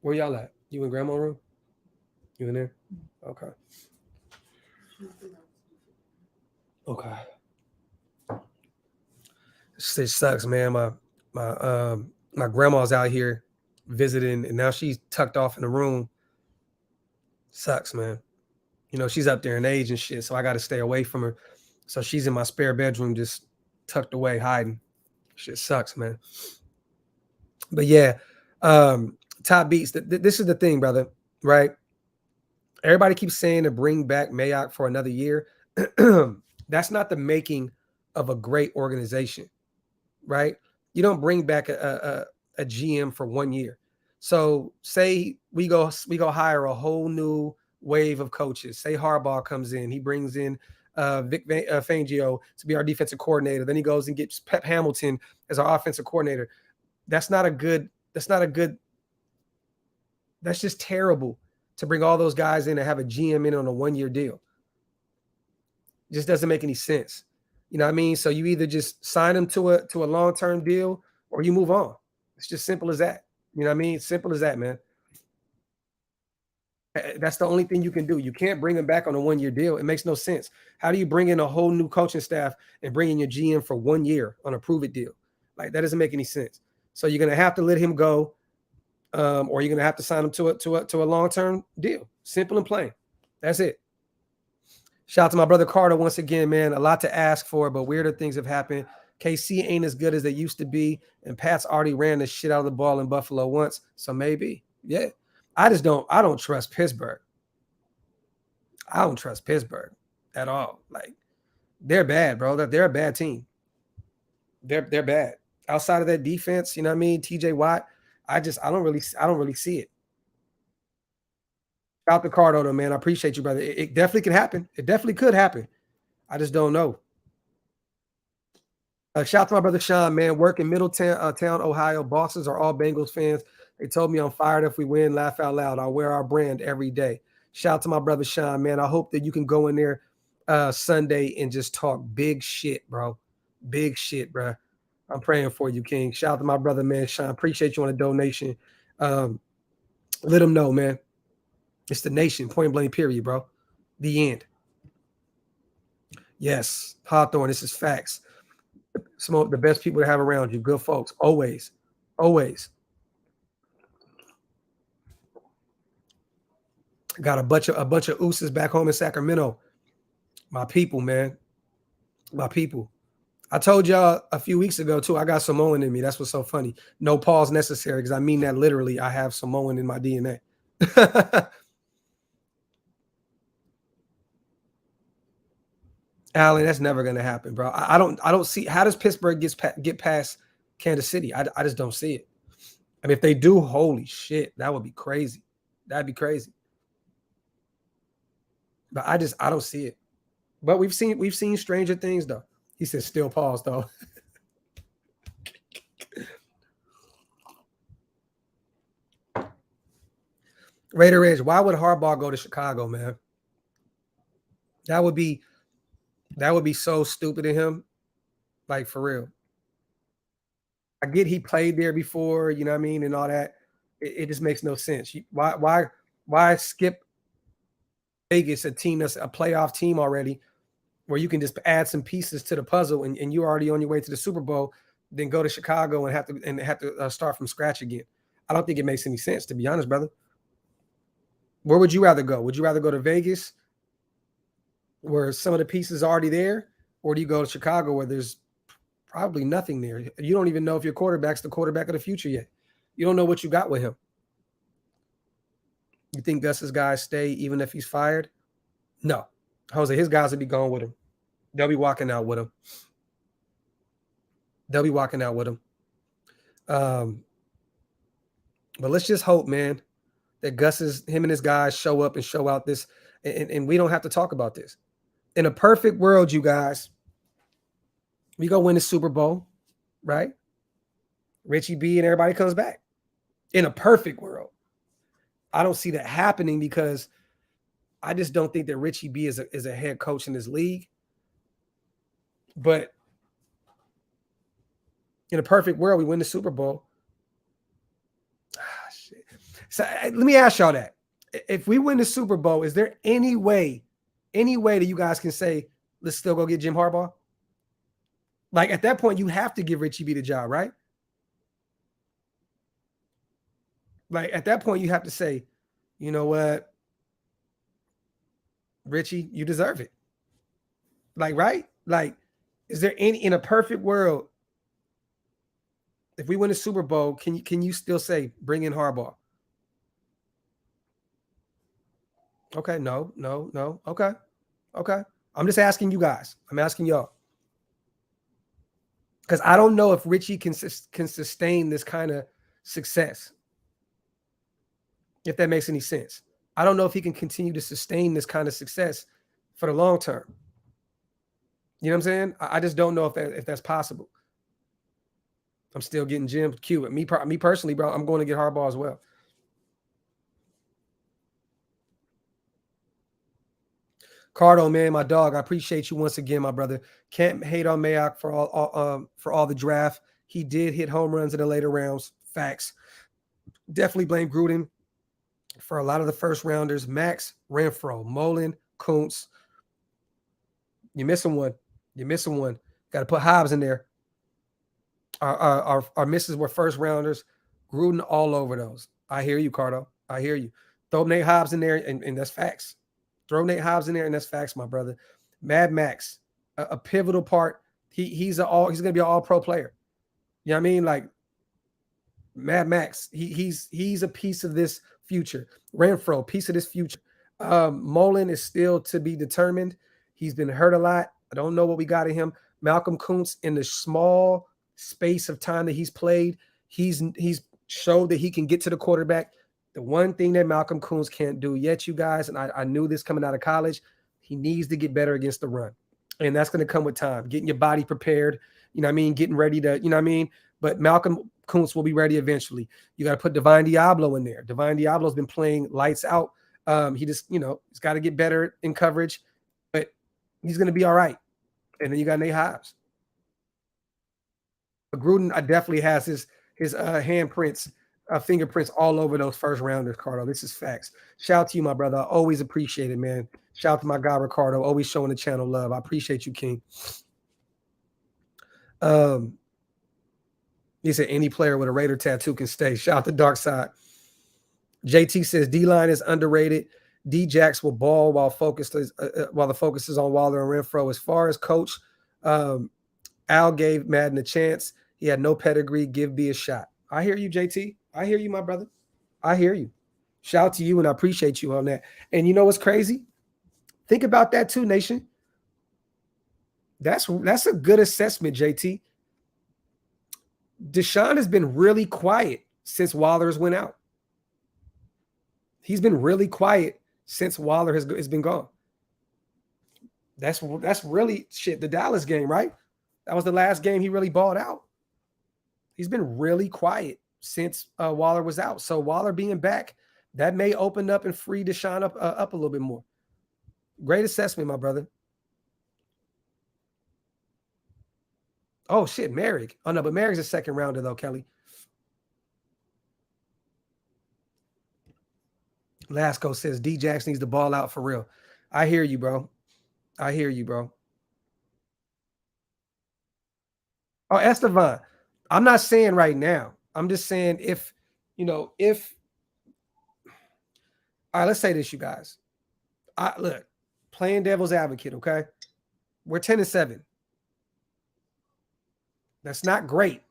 Where y'all at? You in grandma's room? You in there? Okay. Okay. This sucks, man. My grandma's out here visiting, and now she's tucked off in the room. Sucks, man. You know, she's up there in age and shit, so I got to stay away from her. So she's in my spare bedroom just tucked away, hiding. Shit sucks, man. But yeah, top beats. This is the thing, brother, right? Everybody keeps saying to bring back Mayock for another year. That's not the making of a great organization, right? You don't bring back a GM for 1 year. So say we go hire a whole new wave of coaches. Say Harbaugh comes in, he brings in Vic Fangio to be our defensive coordinator. Then he goes and gets Pep Hamilton as our offensive coordinator. That's not a good. That's just terrible to bring all those guys in and have a GM in on a 1 year deal. It just doesn't make any sense. You know what I mean? So you either just sign them to a long-term deal or you move on. It's just simple as that. You know what I mean? Simple as that, man. That's the only thing you can do. You can't bring them back on a 1 year deal. It makes no sense. How do you bring in a whole new coaching staff and bring in your GM for 1 year on a prove it deal? Like that doesn't make any sense. So you're gonna have to let him go, or you're gonna have to sign him to a long-term deal. Simple and plain. That's it. Shout out to my brother Carter once again, man. A lot to ask for, but weirder things have happened. KC ain't as good as they used to be, and Pat's already ran the shit out of the ball in Buffalo once, so maybe, yeah. I don't trust Pittsburgh. I don't trust Pittsburgh at all. Like they're bad, bro. They're a bad team. They're bad. Outside of that defense, you know what I mean? TJ Watt, I don't really see it. Out the card though, man. I appreciate you, brother. It definitely could happen. It definitely could happen. I just don't know. Shout out to my brother Sean, man. Work in Middletown, town, Ohio. Bosses are all Bengals fans. They told me I'm fired if we win. Laugh out loud. I'll wear our brand every day. Shout out to my brother Sean, man. I hope that you can go in there Sunday and just talk big shit, bro. Big shit, bro. I'm praying for you, King. Shout out to my brother, man. Sean, appreciate you on a donation. Let him know, man. It's the nation, point blank, period, bro. The end. Yes, Hawthorne, this is facts. Some of the best people to have around you, good folks, always, always. Got a bunch of ooses back home in Sacramento. My people, man, my people. I told y'all a few weeks ago too. I got Samoan in me. That's what's so funny. No pause necessary because I mean that literally. I have Samoan in my DNA. Allen, that's never gonna happen, bro. I don't see how does Pittsburgh get past Kansas City. I just don't see it. I mean, if they do, holy shit, that would be crazy. That'd be crazy. But I don't see it. But we've seen stranger things though. He said still pause though. Raider Edge, why would Harbaugh go to Chicago, man? That would be so stupid of him. Like for real. I get he played there before, you know what I mean, and all that. It just makes no sense. Why skip Vegas, a team that's a playoff team already, where you can just add some pieces to the puzzle and you're already on your way to the Super Bowl, then go to Chicago and have to start from scratch again. I don't think it makes any sense, to be honest, brother. Where would you rather go? Would you rather go to Vegas, where some of the pieces are already there, or do you go to Chicago where there's probably nothing there? You don't even know if your quarterback's the quarterback of the future yet. You don't know what you got with him. You think Gus's guys stay even if he's fired? No. Jose, his guys will be gone with him. They'll be walking out with him. But let's just hope, man, that him and his guys show up and show out this, and we don't have to talk about this. In a perfect world, you guys, we go win the Super Bowl, right? Richie B and everybody comes back. In a perfect world. I don't see that happening because I just don't think that Richie B is a head coach in this league. But in a perfect world, we win the Super Bowl. Shit. So let me ask y'all that. If we win the Super Bowl, is there any way that you guys can say, let's still go get Jim Harbaugh? Like at that point, you have to give Richie B the job, right? Like at that point, you have to say, you know what, Richie, you deserve it. Like, right? Like Is there any, in a perfect world, if we win a Super Bowl, can you still say bring in Harbaugh? Okay, no. Okay. I'm just asking you guys. I'm asking y'all. Because I don't know if Richie can sustain this kind of success. If that makes any sense. I don't know if he can continue to sustain this kind of success for the long term. You know what I'm saying? I just don't know if that's possible. I'm still getting Jim Q. Me personally, bro, I'm going to get Harbaugh as well. Cardo, man, my dog. I appreciate you once again, my brother. Can't hate on Mayock for all the draft. He did hit home runs in the later rounds. Facts. Definitely blame Gruden for a lot of the first rounders. Max, Renfro, Mullen, Kuntz. You're missing one. Got to put Hobbs in there. Our misses were first rounders. Gruden all over those. I hear you, Cardo. I hear you. Throw Nate Hobbs in there, and that's facts. Throw Nate Hobbs in there, and that's facts, my brother. Mad Max, a pivotal part. He's going to be an all-pro player. You know what I mean? Like Mad Max, he's a piece of this future. Renfro, piece of this future. Mullen is still to be determined. He's been hurt a lot. I don't know what we got in him. Malcolm Kuntz, in the small space of time that he's played, he's showed that he can get to the quarterback. The one thing that Malcolm Kuntz can't do yet, you guys, and I knew this coming out of college, he needs to get better against the run. And that's going to come with time, getting your body prepared, you know what I mean, getting ready to, you know what I mean? But Malcolm Kuntz will be ready eventually. You got to put Divine Diablo in there. Divine Diablo's been playing lights out. He just, he's got to get better in coverage, but he's going to be all right. And then you got Nate Hobbs. But Gruden definitely has his handprints, fingerprints all over those first rounders, Cardo. This is facts. Shout out to you, my brother. I always appreciate it, man. Shout out to my guy, Ricardo, always showing the channel love. I appreciate you, King. He said any player with a Raider tattoo can stay. Shout out to Dark Side. JT says D-line is underrated. D-Jax will ball while the focus is on Waller and Renfro. As far as coach, Al gave Madden a chance. He had no pedigree. Give B a shot. I hear you, JT. I hear you, my brother. I hear you. Shout out to you, and I appreciate you on that. And you know what's crazy? Think about that too, Nation. That's a good assessment, JT. Deshaun has been really quiet since Waller's went out. He's been really quiet since Waller has been gone. That's really shit. The Dallas game, right? That was the last game he really balled out. He's been really quiet since Waller was out. So Waller being back, that may open up and free Deshaun up a little bit more. Great assessment, my brother. Oh, shit, Merrick. Oh, no, but Merrick's a second rounder, though, Kelly. Lasco says D-Jax needs the ball out for real. I hear you, bro. I hear you, bro. Oh, Estevan. I'm not saying right now. I'm just saying if all right, let's say this, you guys. Look, playing devil's advocate, okay? We're 10-7. That's not great.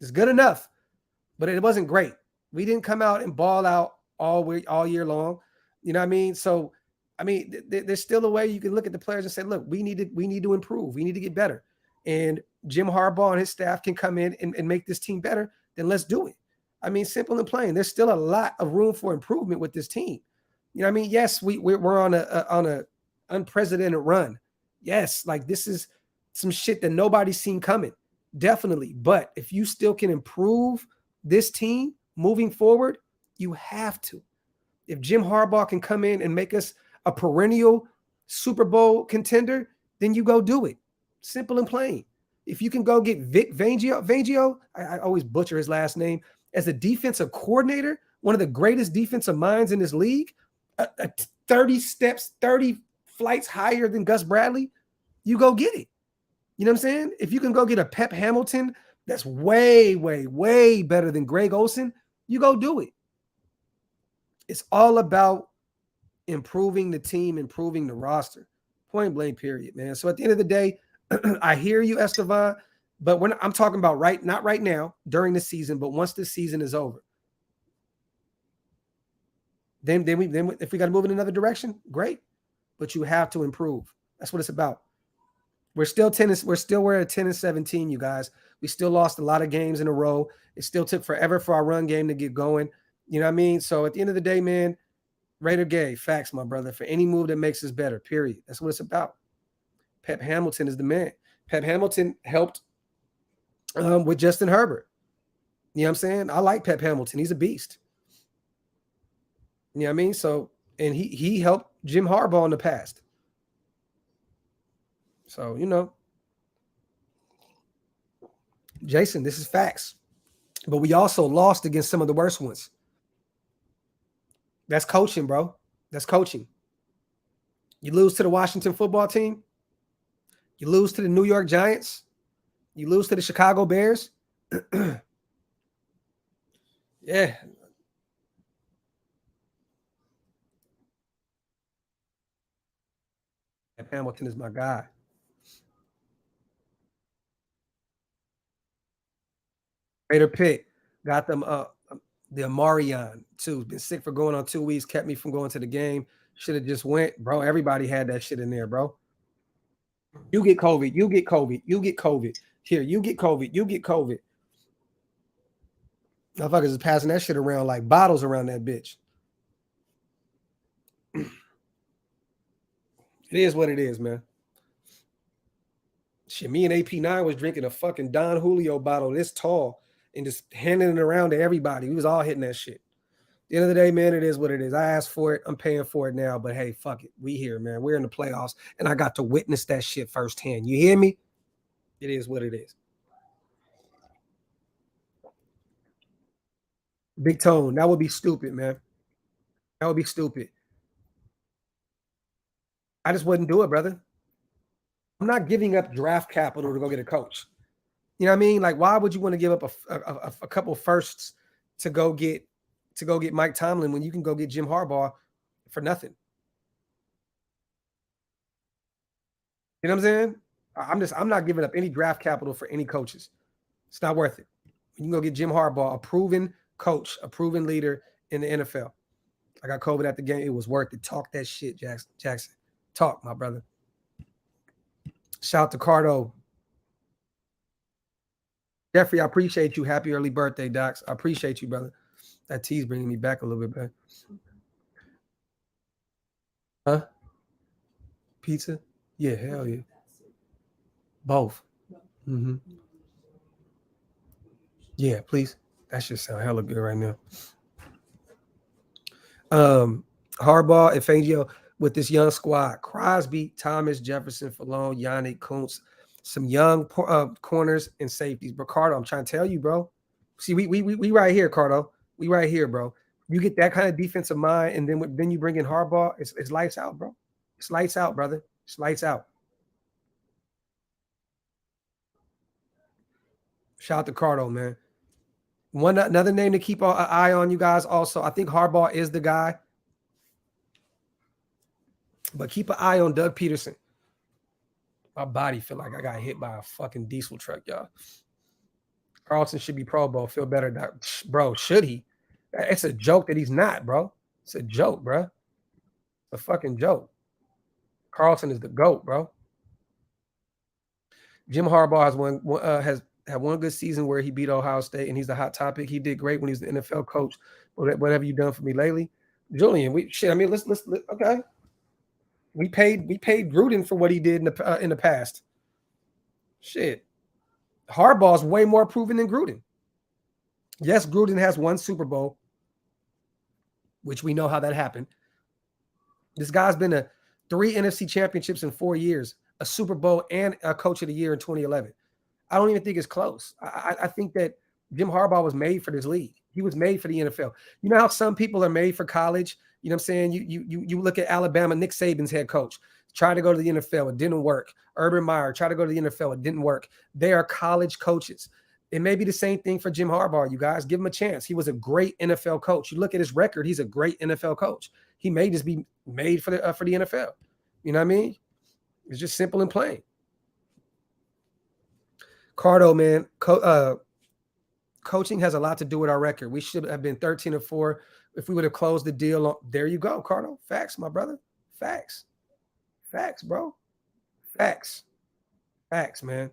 It's good enough, but it wasn't great. We didn't come out and ball out all year long. You know what I mean? So, I mean, there's still a way you can look at the players and say, look, we need to improve. We need to get better. And Jim Harbaugh and his staff can come in and make this team better, then let's do it. I mean, simple and plain. There's still a lot of room for improvement with this team. You know what I mean? Yes, we're on a unprecedented run. Yes, like this is some shit that nobody's seen coming. Definitely. But if you still can improve this team moving forward, you have to. If Jim Harbaugh can come in and make us a perennial Super Bowl contender, then you go do it. Simple and plain. If you can go get Vic Fangio, I always butcher his last name, as a defensive coordinator, one of the greatest defensive minds in this league, 30 steps, 30 flights higher than Gus Bradley, you go get it. You know what I'm saying? If you can go get a Pep Hamilton that's way, way, way better than Greg Olsen, you go do it. It's all about improving the team, improving the roster. Point blank, period, man. So at the end of the day, I hear you, Estevan, but I'm talking about not right now during the season, but once this season is over. Then if we got to move in another direction, great. But you have to improve. That's what it's about. We're at 10-17, you guys. We still lost a lot of games in a row. It still took forever for our run game to get going. You know what I mean? So at the end of the day, man, Raider Gay, facts, my brother, for any move that makes us better, period. That's what it's about. Pep Hamilton is the man. Pep Hamilton helped with Justin Herbert. You know what I'm saying? I like Pep Hamilton. He's a beast. You know what I mean? So, and he helped Jim Harbaugh in the past. So, you know, Jason, this is facts. But we also lost against some of the worst ones. That's coaching, bro. That's coaching. You lose to the Washington football team. You lose to the New York Giants. You lose to the Chicago Bears. Yeah. Hamilton is my guy. Raider Pitt got them the Amarion too. Been sick for going on 2 weeks. Kept me from going to the game. Should have just went, bro. Everybody had that shit in there, bro. You get COVID. You get COVID. You get COVID. Here, you get COVID. You get COVID. Motherfuckers is passing that shit around like bottles around that bitch. It is what it is, man. Shit, me and AP9 was drinking a fucking Don Julio bottle this tall and just handing it around to everybody. We was all hitting that shit. At the end of the day, man, it is what it is. I asked for it. I'm paying for it now. But hey, fuck it. We here, man. We're in the playoffs. And I got to witness that shit firsthand. You hear me? It is what it is. Big Tone. That would be stupid, man. That would be stupid. I just wouldn't do it, brother. I'm not giving up draft capital to go get a coach. You know what I mean? Like, why would you want to give up a couple firsts to go get Mike Tomlin when you can go get Jim Harbaugh for nothing? You know what I'm saying? I'm not giving up any draft capital for any coaches. It's not worth it. You can go get Jim Harbaugh, a proven coach, a proven leader in the NFL. I got COVID at the game. It was worth it. Talk that shit, Jackson. Talk, my brother. Shout out to Cardo. Jeffrey, I appreciate you. Happy early birthday, Docs. I appreciate you, brother. That tea's bringing me back a little bit, man. Huh? Pizza? Yeah, hell yeah. Both. Mm-hmm. Yeah, please. That should sound hella good right now. Harbaugh and Fangio with this young squad. Crosby, Thomas, Jefferson, Falone, Yannick, Kuntz, some young corners and safeties. But Cardo, I'm trying to tell you, bro. See, we right here, Cardo. We right here, bro. You get that kind of defensive mind, and then you bring in Harbaugh. It's lights out, bro. It's lights out, brother. It's lights out. Shout out to Cardo, man. Another name to keep an eye on, you guys. Also, I think Harbaugh is the guy, but keep an eye on Doug Peterson. My body feel like I got hit by a fucking diesel truck, y'all. Carlson should be Pro Bowl. Feel better, bro. Should he? It's a joke that he's not, bro. It's a joke, bro. It's a fucking joke. Carlson is the GOAT, bro. Jim Harbaugh has had one good season where he beat Ohio State, and he's the hot topic. He did great when he was the NFL coach. What have you done for me lately, Julian? Let's okay. We paid Gruden for what he did in the past. Shit, Harbaugh's way more proven than Gruden. Yes, Gruden has one Super Bowl, which we know how that happened. This guy's been to 3 NFC championships in 4 years, a Super Bowl, and a Coach of the Year in 2011. I don't even think it's close. I think that Jim Harbaugh was made for this league. He was made for the NFL. You know how some people are made for college? You know what I'm saying? You look at Alabama, Nick Saban's head coach, tried to go to the NFL. It didn't work. Urban Meyer tried to go to the NFL. It didn't work. They are college coaches. It may be the same thing for Jim Harbaugh, you guys. Give him a chance. He was a great NFL coach. You look at his record, he's a great NFL coach. He may just be made for the NFL. You know what I mean? It's just simple and plain. Cardo, man, coaching has a lot to do with our record. We should have been 13-4 if we would have closed the deal. There you go, Cardo. Facts, my brother. Facts. Facts, bro. Facts. Facts, man.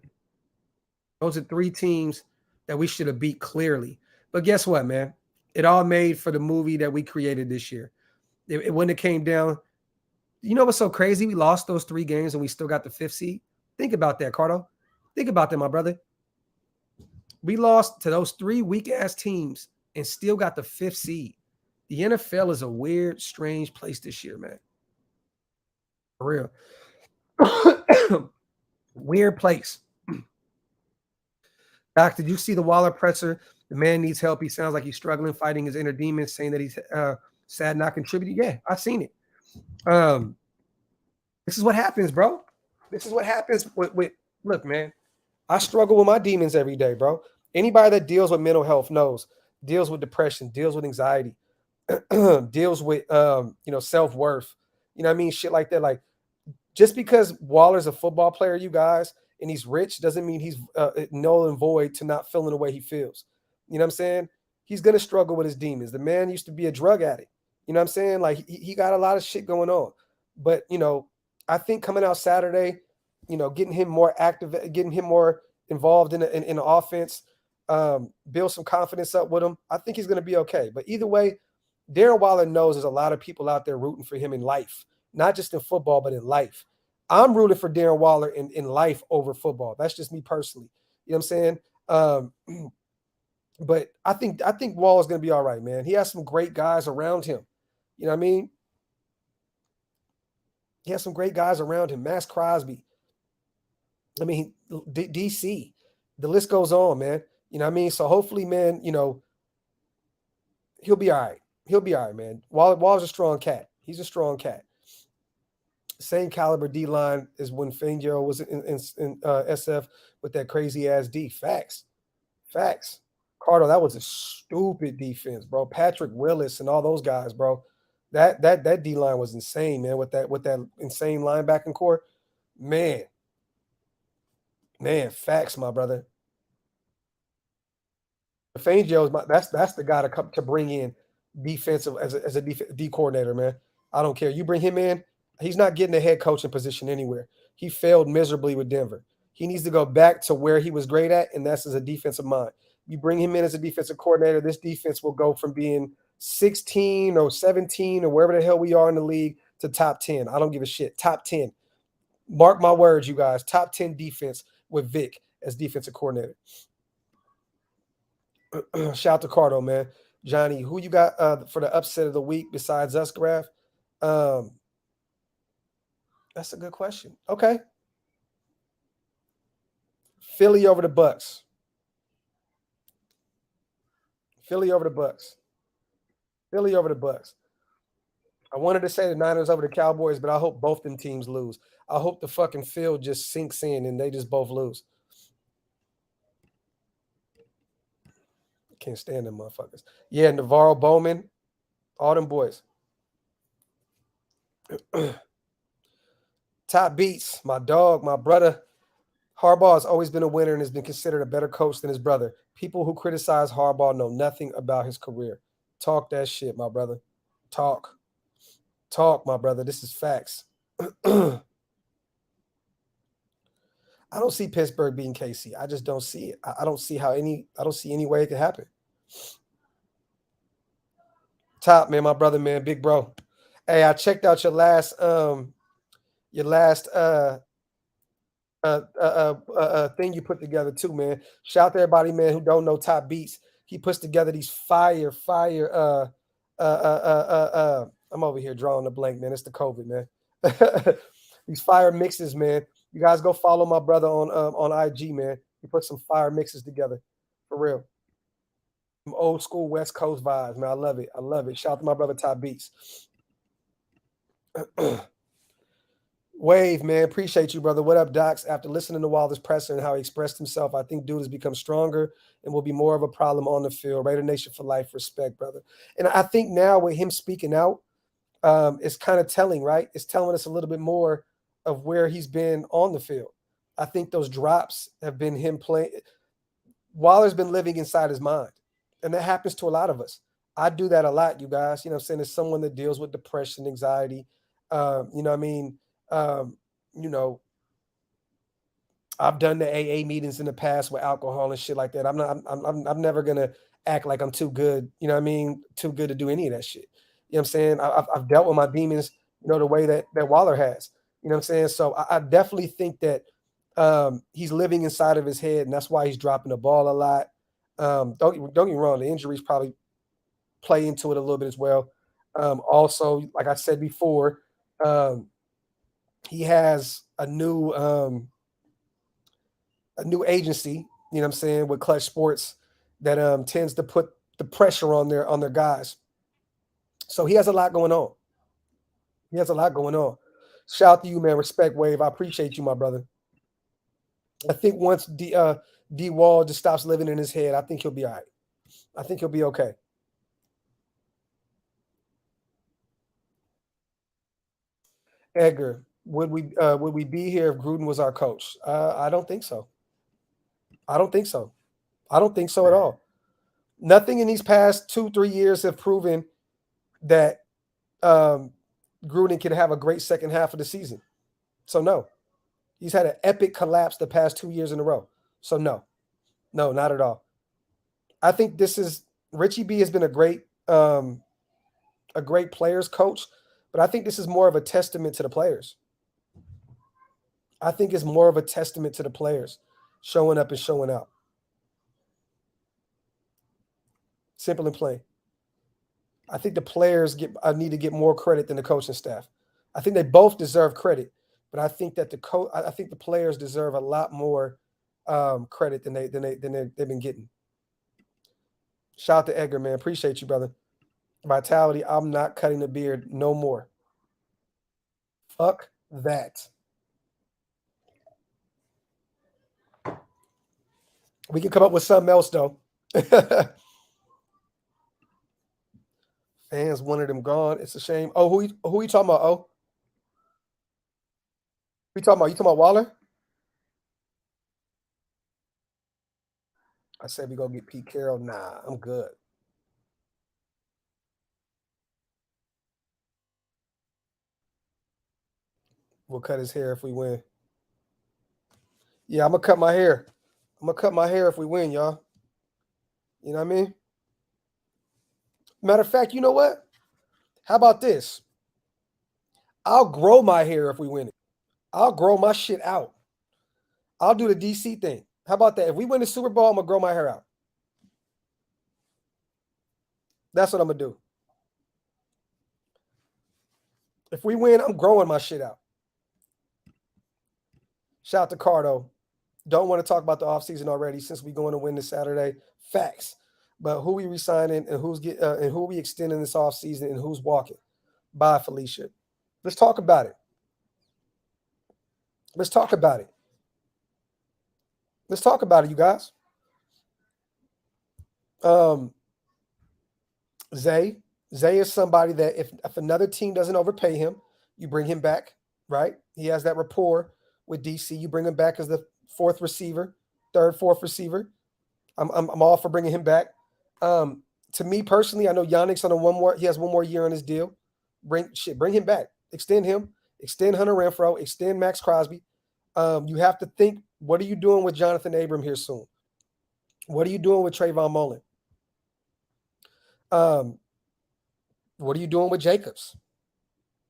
Those are 3 teams that we should have beat clearly. But guess what, man? It all made for the movie that we created this year. When it came down, you know what's so crazy? We lost those 3 games and we still got the 5th seed. Think about that, Cardo. Think about that, my brother. We lost to those 3 weak-ass teams and still got the 5th seed. The NFL is a weird, strange place this year, man. For real. Weird place. Doc, did you see the Waller presser? The man needs help. He sounds like he's struggling, fighting his inner demons, saying that he's sad not contributing. Yeah, I've seen it. This is what happens, bro. This is what happens with look, man. I struggle with my demons every day, bro. Anybody that deals with mental health knows, deals with depression, deals with anxiety, deals with self-worth. You know what I mean? Shit like that. Like, just because Waller's a football player, you guys, and he's rich doesn't mean he's null and void to not feeling the way he feels. You know what I'm saying? He's going to struggle with his demons. The man used to be a drug addict. You know what I'm saying? Like, he got a lot of shit going on. But, I think coming out Saturday, getting him more active, getting him more involved in the offense, build some confidence up with him, I think he's going to be okay. But either way, Darren Waller knows there's a lot of people out there rooting for him in life, not just in football, but in life. I'm rooting for Darren Waller in life over football. That's just me personally. You know what I'm saying? But I think Waller's going to be all right, man. He has some great guys around him. You know what I mean? He has some great guys around him. Max Crosby. I mean, DC. The list goes on, man. You know what I mean? So hopefully, man, he'll be all right. He'll be all right, man. Waller's a strong cat. He's a strong cat. Same caliber D-line as when Fangio was in SF with that crazy-ass D. Facts. Cardo, that was a stupid defense, bro. Patrick Willis and all those guys, bro. That D-line was insane, man, with that insane linebacking core. Man, facts, my brother. Fangio that's the guy to bring in defensive as a D coordinator, man. I don't care. You bring him in, he's not getting a head coaching position anywhere. He failed miserably with Denver. He needs to go back to where he was great at, and that's as a defensive mind. You bring him in as a defensive coordinator, this defense will go from being 16 or 17 or wherever the hell we are in the league to top 10. I don't give a shit. Top 10. Mark my words, you guys. Top 10 defense with Vic as defensive coordinator. Shout out to Cardo, man. Johnny, who you got for the upset of the week besides us, Graphk? That's a good question. Okay. Philly over the Bucks. Philly over the Bucks. I wanted to say the Niners over the Cowboys, but I hope both them teams lose. I hope the fucking field just sinks in and they just both lose. Can't stand them motherfuckers. Yeah, Navarro Bowman, all them boys. Top beats, my dog, my brother. Harbaugh has always been a winner and has been considered a better coach than his brother. People who criticize Harbaugh know nothing about his career. Talk that shit, my brother. Talk, my brother. This is facts. I don't see Pittsburgh beating KC. I just don't see it. I don't see any way it could happen. Top, man, my brother, man, big bro. Hey, I checked out your last thing you put together too, man. Shout out to everybody, man, who don't know Top Beats. He puts together these fire. I'm over here drawing a blank, man. It's the COVID, man. These fire mixes, man. You guys go follow my brother on IG, man. He put some fire mixes together, for real. Some old school West Coast vibes, man. I love it. Shout out to my brother Top Beats. Wave, man. Appreciate you, brother. What up, Docs? After listening to Wilder's presser and how he expressed himself, I think dude has become stronger and will be more of a problem on the field. Raidernation for life. Respect, brother. And I think now with him speaking out, it's kind of telling, right? It's telling us a little bit more of where he's been on the field. I think those drops have been him playing. Waller's been living inside his mind, and that happens to a lot of us. I do that a lot, you guys. You know what I'm saying? As someone that deals with depression, anxiety, you know what I mean? Um, you know, I've done the AA meetings in the past with alcohol and shit like that. I'm never gonna act like I'm too good. You know what I mean? Too good to do any of that shit. You know what I'm saying? I've dealt with my demons, the way that Waller has. You know what I'm saying? So I definitely think that he's living inside of his head, and that's why he's dropping the ball a lot. Don't get me wrong, the injuries probably play into it a little bit as well. Also, like I said before, um, he has a new agency, you know what I'm saying, with Clutch Sports that tends to put the pressure on their guys. So he has a lot going on. He has a lot going on. Shout out to you, man. Respect, Wave. I appreciate you, my brother. I think once D Wall just stops living in his head, I think he'll be all right. I think he'll be okay. Edgar, would we be here if Gruden was our coach? I don't think so. I don't think so. I don't think so at all. Nothing in these past 2-3 years have proven that Gruden can have a great second half of the season. So no, he's had an epic collapse the past 2 years in a row. So no, not at all. I think this is Richie B has been a great players coach, but I think this is more of a testament to the players. I think it's more of a testament to the players showing up and showing out. Simple and plain. I think the players need to get more credit than the coaching staff. I think they both deserve credit, but I think that I think the players deserve a lot more credit than they've been getting. Shout out to Edgar, man. Appreciate you, brother. Vitality. I'm not cutting the beard no more. Fuck that. We can come up with something else though. Fans wanted him gone. It's a shame. Oh, who you talking about? Oh, who you talking about? You talking about Waller? I said we gonna get Pete Carroll. Nah, I'm good. We'll cut his hair if we win. Yeah, I'm gonna cut my hair. I'm gonna cut my hair if we win, y'all. You know what I mean? Matter of fact, you know what? How about this? I'll grow my hair if we win it. I'll grow my shit out. I'll do the DC thing. How about that? If we win the Super Bowl, I'm gonna grow my hair out. That's what I'm gonna do. If we win, I'm growing my shit out. Shout out to Cardo. Don't want to talk about the offseason already since we're going to win this Saturday. Facts. But who we resigning and who we extending this offseason and who's walking? Bye, Felicia. Let's talk about it. Let's talk about it. Let's talk about it, you guys. Zay is somebody that if another team doesn't overpay him, you bring him back, right? He has that rapport with DC. You bring him back as the fourth receiver, fourth receiver. I'm all for bringing him back. To me personally, I know Yannick's on one more. He has one more year on his deal. Bring him back. Extend him. Extend Hunter Renfrow. Extend Max Crosby. You have to think, what are you doing with Jonathan Abram here soon? What are you doing with Trayvon Mullen? What are you doing with Jacobs?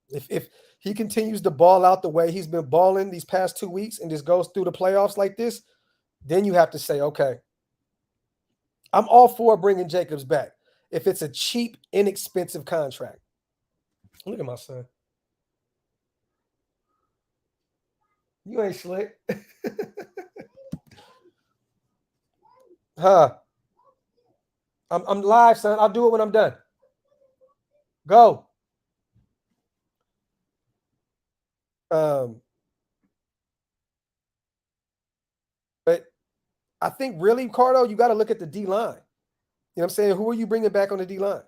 If he continues to ball out the way he's been balling these past 2 weeks and just goes through the playoffs like this, then you have to say, okay, I'm all for bringing Jacobs back if it's a cheap, inexpensive contract. Look at my son. You ain't slick. Huh? I'm live, son. I'll do it when I'm done. Go. But I think really, Cardo, you got to look at the D line. You know what I'm saying? Who are you bringing back on the D line?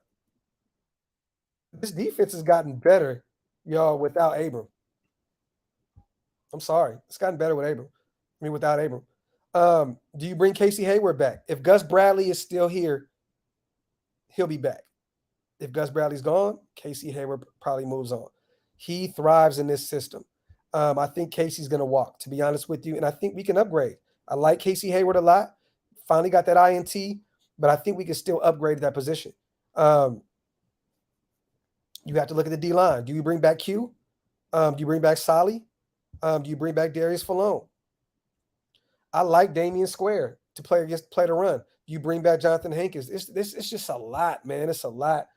This defense has gotten better, y'all, without Abram. I'm sorry. It's gotten better with Abram. I mean, without Abram. Do you bring Casey Hayward back? If Gus Bradley is still here, he'll be back. If Gus Bradley's gone, Casey Hayward probably moves on. He thrives in this system. I think Casey's going to walk, to be honest with you, and I think we can upgrade. I like Casey Hayward a lot. Finally got that INT, but I think we can still upgrade that position. You have to look at the D-line. Do you bring back Q? Do you bring back Solly? Do you bring back Darius Falone? I like Damian Square to play the run. Do you bring back Jonathan Hankins? It's just a lot, man. It's a lot.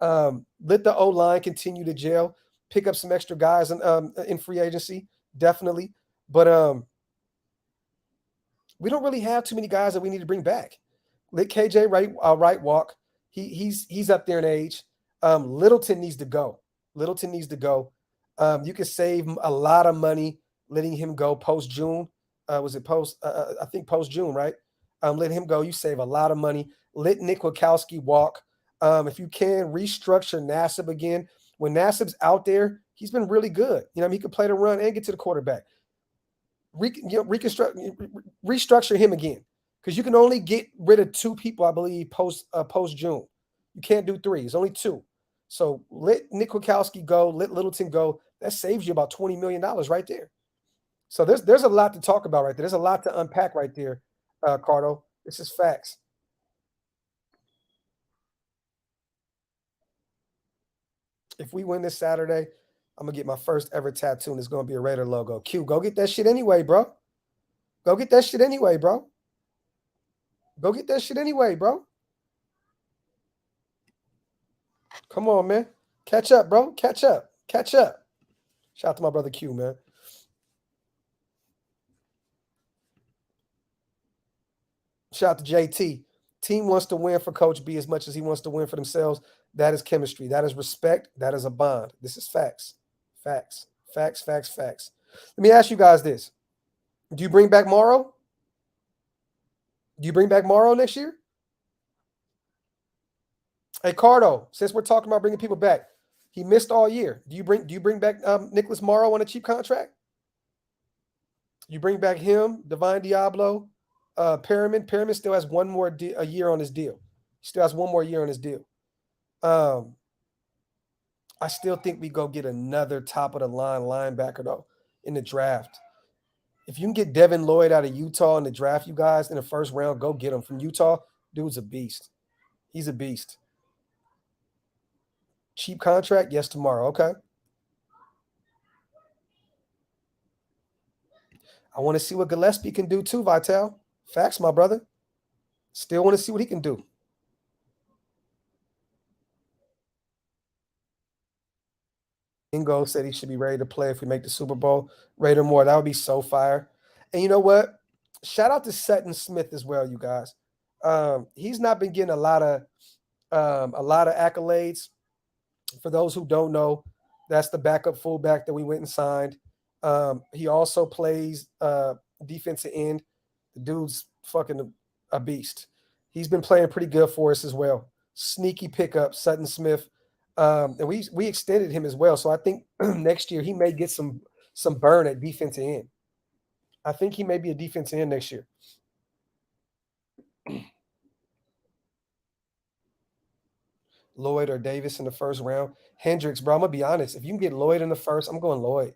Let the O-line continue to gel. Pick up some extra guys in free agency, definitely. But we don't really have too many guys that we need to bring back. Let KJ right walk. He's up there in age. Littleton needs to go. You can save a lot of money letting him go post June. Was it post? I think post June, right? Let him go. You save a lot of money. Let Nick Wachowski walk. If you can restructure Nassib again. When Nassib's out there, he's been really good. He could play the run and get to the quarterback. Restructure him again, because you can only get rid of 2 people, I believe, post June. You can't do 3. It's only 2. So let Nick Wachowski go. Let Littleton go. That saves you about $20 million right there. So there's a lot to talk about right there. There's a lot to unpack right there, Cardo. This is facts. If we win this Saturday, I'm going to get my first ever tattoo, and it's going to be a Raider logo. Q, go get that shit anyway, bro. Go get that shit anyway, bro. Come on, man. Catch up, bro. Catch up. Shout out to my brother Q, man. Shout out to JT. Team wants to win for Coach B as much as he wants to win for themselves. That is chemistry. That is respect. That is a bond. This is facts. Facts. Let me ask you guys this. Do you bring back Morrow? Next year? Hey, Cardo, since we're talking about bringing people back, he missed all year. Do you bring back Nicholas Morrow on a cheap contract? You bring back him, Divine Diablo, Perriman. Perriman still has one more a year on his deal. He still has one more year on his deal. I still think we go get another top of the line linebacker though in the draft. If you can get Devin Lloyd out of Utah in the draft, you guys, in the first round, go get him from Utah. Dude's a beast. He's a beast. Cheap contract? Yes, tomorrow. Okay. I want to see what Gillespie can do too, Vital. Facts, my brother. Still want to see what he can do. Ingo said he should be ready to play if we make the Super Bowl. Raider more. That would be so fire. And you know what? Shout out to Sutton Smith as well, you guys. He's not been getting a lot of accolades. For those who don't know, that's the backup fullback that we went and signed. He also plays defensive end. The dude's fucking a beast. He's been playing pretty good for us as well. Sneaky pickup, Sutton Smith. And we extended him as well. So I think next year he may get some burn at defensive end. I think he may be a defensive end next year. Lloyd or Davis in the first round. Hendricks, bro, I'm going to be honest. If you can get Lloyd in the first, I'm going Lloyd.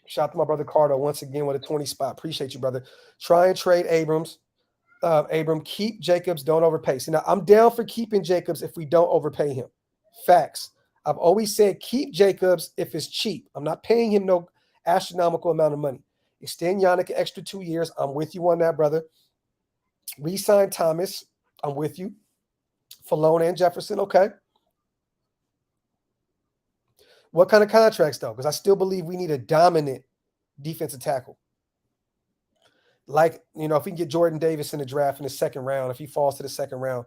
Shout out to my brother Carter once again with a 20 spot. Appreciate you, brother. Try and trade Abrams. Abram, keep Jacobs, don't overpay. See, now I'm down for keeping Jacobs if we don't overpay him. Facts. I've always said keep Jacobs if it's cheap. I'm not paying him no astronomical amount of money. Extend Yannick an extra 2 years. I'm with you on that, brother. Re-sign Thomas. I'm with you. Falone and Jefferson, okay. What kind of contracts, though? Because I still believe we need a dominant defensive tackle. Like, if we can get Jordan Davis in the draft in the second round, if he falls to the second round,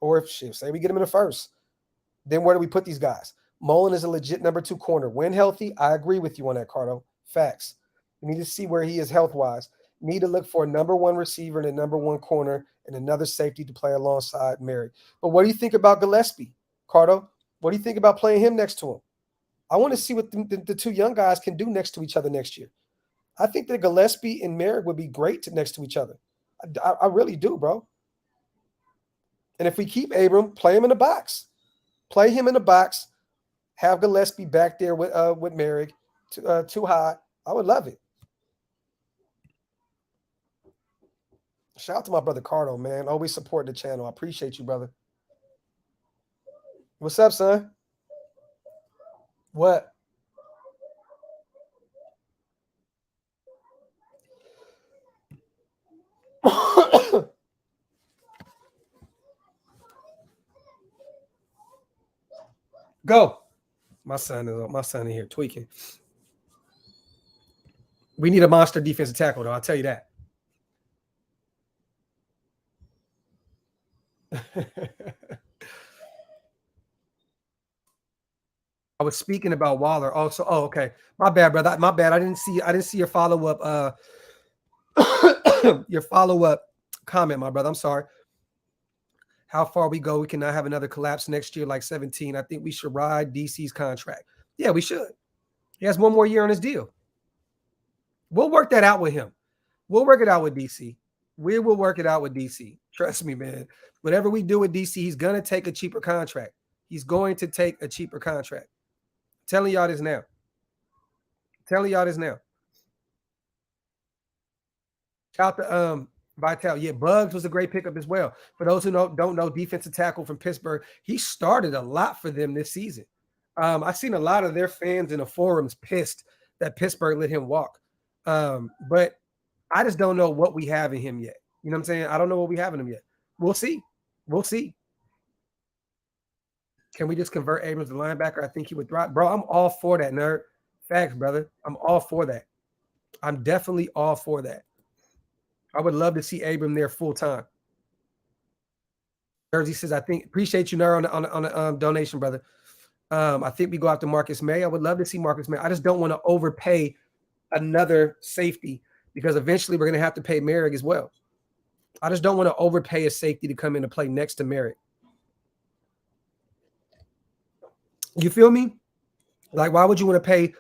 or if, say we get him in the first, then where do we put these guys? Mullen is a legit number 2 corner. When healthy, I agree with you on that, Cardo. Facts. We need to see where he is health-wise. Need to look for a number 1 receiver and a number 1 corner and another safety to play alongside Mary. But what do you think about Gillespie, Cardo? What do you think about playing him next to him? I want to see what the two young guys can do next to each other next year. I think that Gillespie and Merrick would be great next to each other. I really do, bro. And if we keep Abram, play him in the box. Play him in the box. Have Gillespie back there with Merrick too high. I would love it. Shout out to my brother Cardo, man. Always support the channel. I appreciate you, brother. What's up, son? What? Go. My son in here tweaking. We need a monster defensive tackle, though. I'll tell you that. I was speaking about Waller also. Oh, okay. My bad, brother. My bad. I didn't see your follow-up your follow-up comment, my brother. I'm sorry. How far we go, we cannot have another collapse next year like 17. I think we should ride DC's contract. Yeah, we should. He has one more year on his deal. We'll work that out with him. We'll work it out with DC. We will work it out with DC. Trust me, man. Whatever we do with DC, he's going to take a cheaper contract. He's going to take a cheaper contract. I'm telling y'all this now. Shout out to Vital. Yeah, Bugs was a great pickup as well. For those who don't know, defensive tackle from Pittsburgh, he started a lot for them this season. I've seen a lot of their fans in the forums pissed that Pittsburgh let him walk. But I just don't know what we have in him yet. You know what I'm saying? I don't know what we have in him yet. We'll see. Can we just convert Abrams to linebacker? I think he would thrive. Bro, I'm all for that, nerd. Facts, brother. I'm all for that. I'm definitely all for that. I would love to see Abram there full time. Jersey says, I think, appreciate you, nerd, on the donation, brother. I think we go after Marcus May. I would love to see Marcus May. I just don't want to overpay another safety because eventually we're going to have to pay Merrick as well. I just don't want to overpay a safety to come in and play next to Merrick. You feel me? Like, why would you want to pay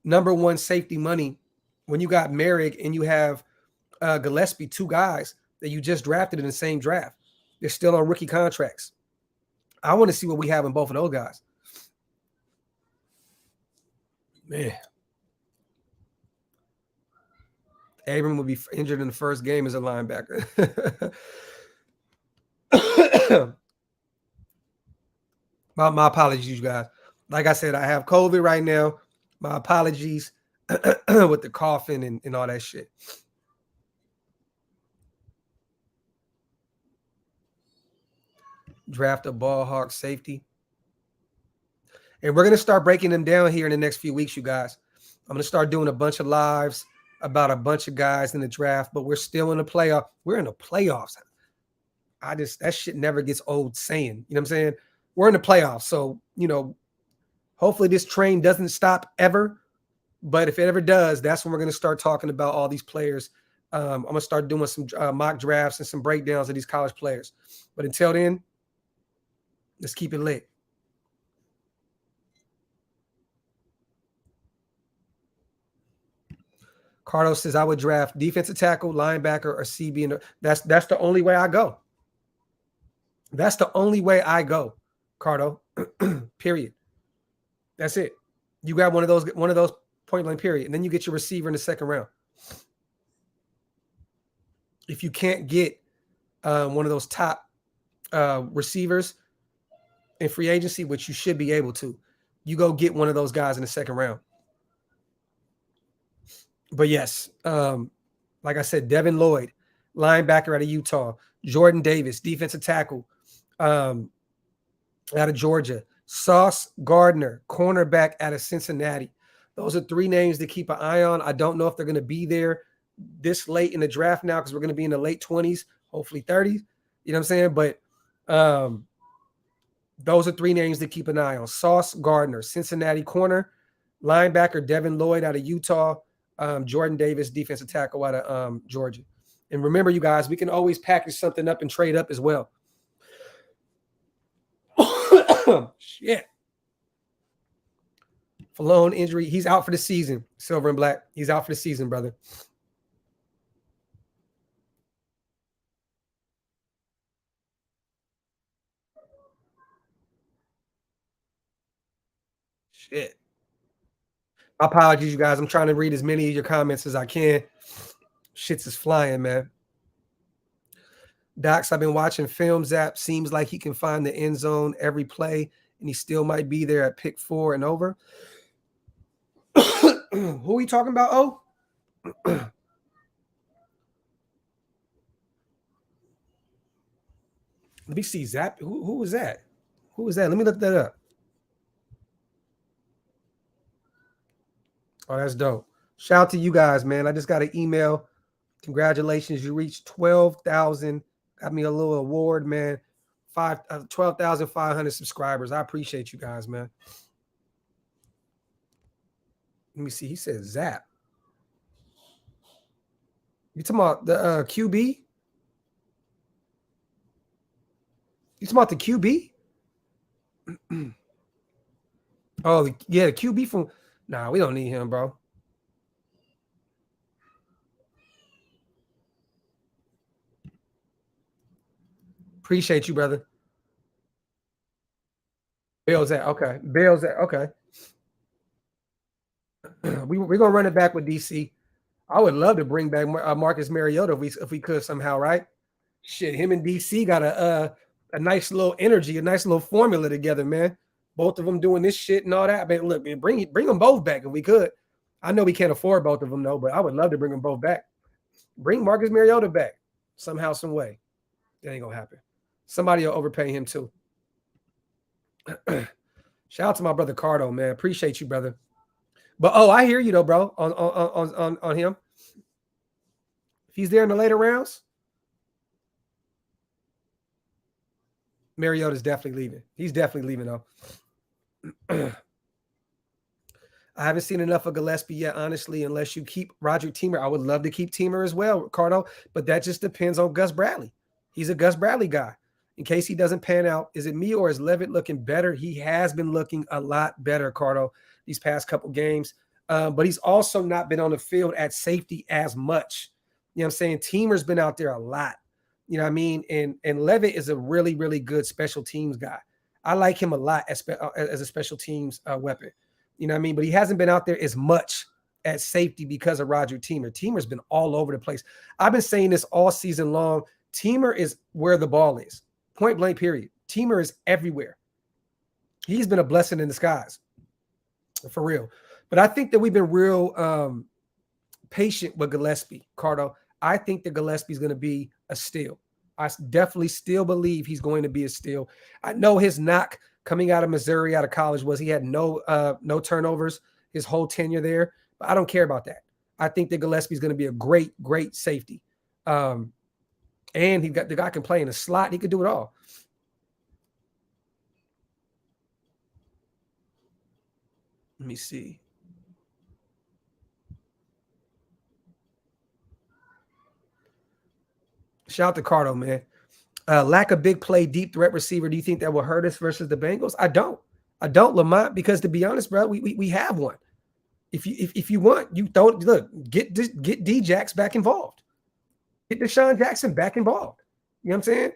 number one safety money when you got Merrick and you have Gillespie, two guys that you just drafted in the same draft? They're still on rookie contracts. I want to see what we have in both of those guys. Man. Abram would be injured in the first game as a linebacker. my apologies, you guys. Like I said, I have COVID right now. My apologies with the coughing and all that shit. Draft a ball hawk safety. And we're going to start breaking them down here in the next few weeks, you guys. I'm going to start doing a bunch of lives about a bunch of guys in the draft, but we're still in the playoff. We're in the playoffs. That shit never gets old saying. You know what I'm saying? We're in the playoffs. So, hopefully this train doesn't stop ever. But if it ever does, that's when we're going to start talking about all these players. I'm going to start doing some mock drafts and some breakdowns of these college players. But until then, let's keep it lit. Carlos says, I would draft defensive tackle, linebacker, or CB. That's the only way I go. That's the only way I go, Cardo. Period. That's it. You got one of those point blank, period. And then you get your receiver in the second round. If you can't get one of those top receivers in free agency, which you should be able to, you go get one of those guys in the second round. But yes, like I said, Devin Lloyd, linebacker out of Utah, Jordan Davis, defensive tackle out of Georgia, Sauce Gardner, cornerback out of Cincinnati. Those are three names to keep an eye on. I don't know if they're going to be there this late in the draft now because we're going to be in the late 20s, hopefully 30s. You know what I'm saying? But those are three names to keep an eye on. Sauce Gardner, Cincinnati corner, linebacker Devin Lloyd out of Utah, Jordan Davis, defensive tackle out of Georgia. And remember, you guys, we can always package something up and trade up as well. Shit. Falone injury. He's out for the season. Silver and black. He's out for the season, brother. Shit. My apologies, you guys. I'm trying to read as many of your comments as I can. Shits is flying, man. Docs, I've been watching film zap. Seems like he can find the end zone every play, and he still might be there at pick 4 and over. Who are we talking about? Oh, let me see. Zap. Who was that? Who was that? Let me look that up. Oh, that's dope. Shout out to you guys, man. I just got an email. Congratulations. You reached 12,000. Got me a little award, man. 12,500 subscribers. I appreciate you guys, man. Let me see. He said Zap. You talking about the QB? You talking about the QB? Oh, yeah, the QB from. Nah, we don't need him, bro. Appreciate you, brother. Bill's that. Okay. Bill's that. Okay. We're gonna run it back with DC. I would love to bring back Marcus Mariota if we could somehow, right? Shit, him and DC got a nice little energy, a nice little formula together, man. Both of them doing this shit and all that. Man, look, man, bring them both back if we could. I know we can't afford both of them though, but I would love to bring them both back. Bring Marcus Mariota back somehow, some way. That ain't gonna happen. Somebody will overpay him too. Shout out to my brother Cardo, man. Appreciate you, brother. But I hear you though, bro. On him. If he's there in the later rounds, Mariota's definitely leaving. He's definitely leaving though. I haven't seen enough of Gillespie yet, honestly, unless you keep Roger Teamer. I would love to keep Teamer as well, Ricardo, but that just depends on Gus Bradley. He's a Gus Bradley guy. In case he doesn't pan out, is it me or is Levitt looking better? He has been looking a lot better, Ricardo, these past couple games. But he's also not been on the field at safety as much. You know what I'm saying? Teamer's been out there a lot. You know what I mean? And Levitt is a really, really good special teams guy. I like him a lot as a special teams weapon. You know what I mean? But he hasn't been out there as much at safety because of Roger Teamer. Teamer's been all over the place. I've been saying this all season long. Teamer is where the ball is. Point blank, period. Teamer is everywhere. He's been a blessing in disguise. For real. But I think that we've been real patient with Gillespie, Cardo. I think that Gillespie is going to be a steal. I definitely still believe he's going to be a steal. I know his knock coming out of Missouri, out of college, was he had no turnovers his whole tenure there. But I don't care about that. I think that Gillespie is going to be a great, great safety. And the guy can play in a slot. He could do it all. Let me see. Shout out to Cardo, man. Lack of big play, deep threat receiver. Do you think that will hurt us versus the Bengals? I don't, Lamont, because to be honest, bro, we have one. If you want, you don't get D-Jax back involved. Get Deshaun Jackson back involved. You know what I'm saying?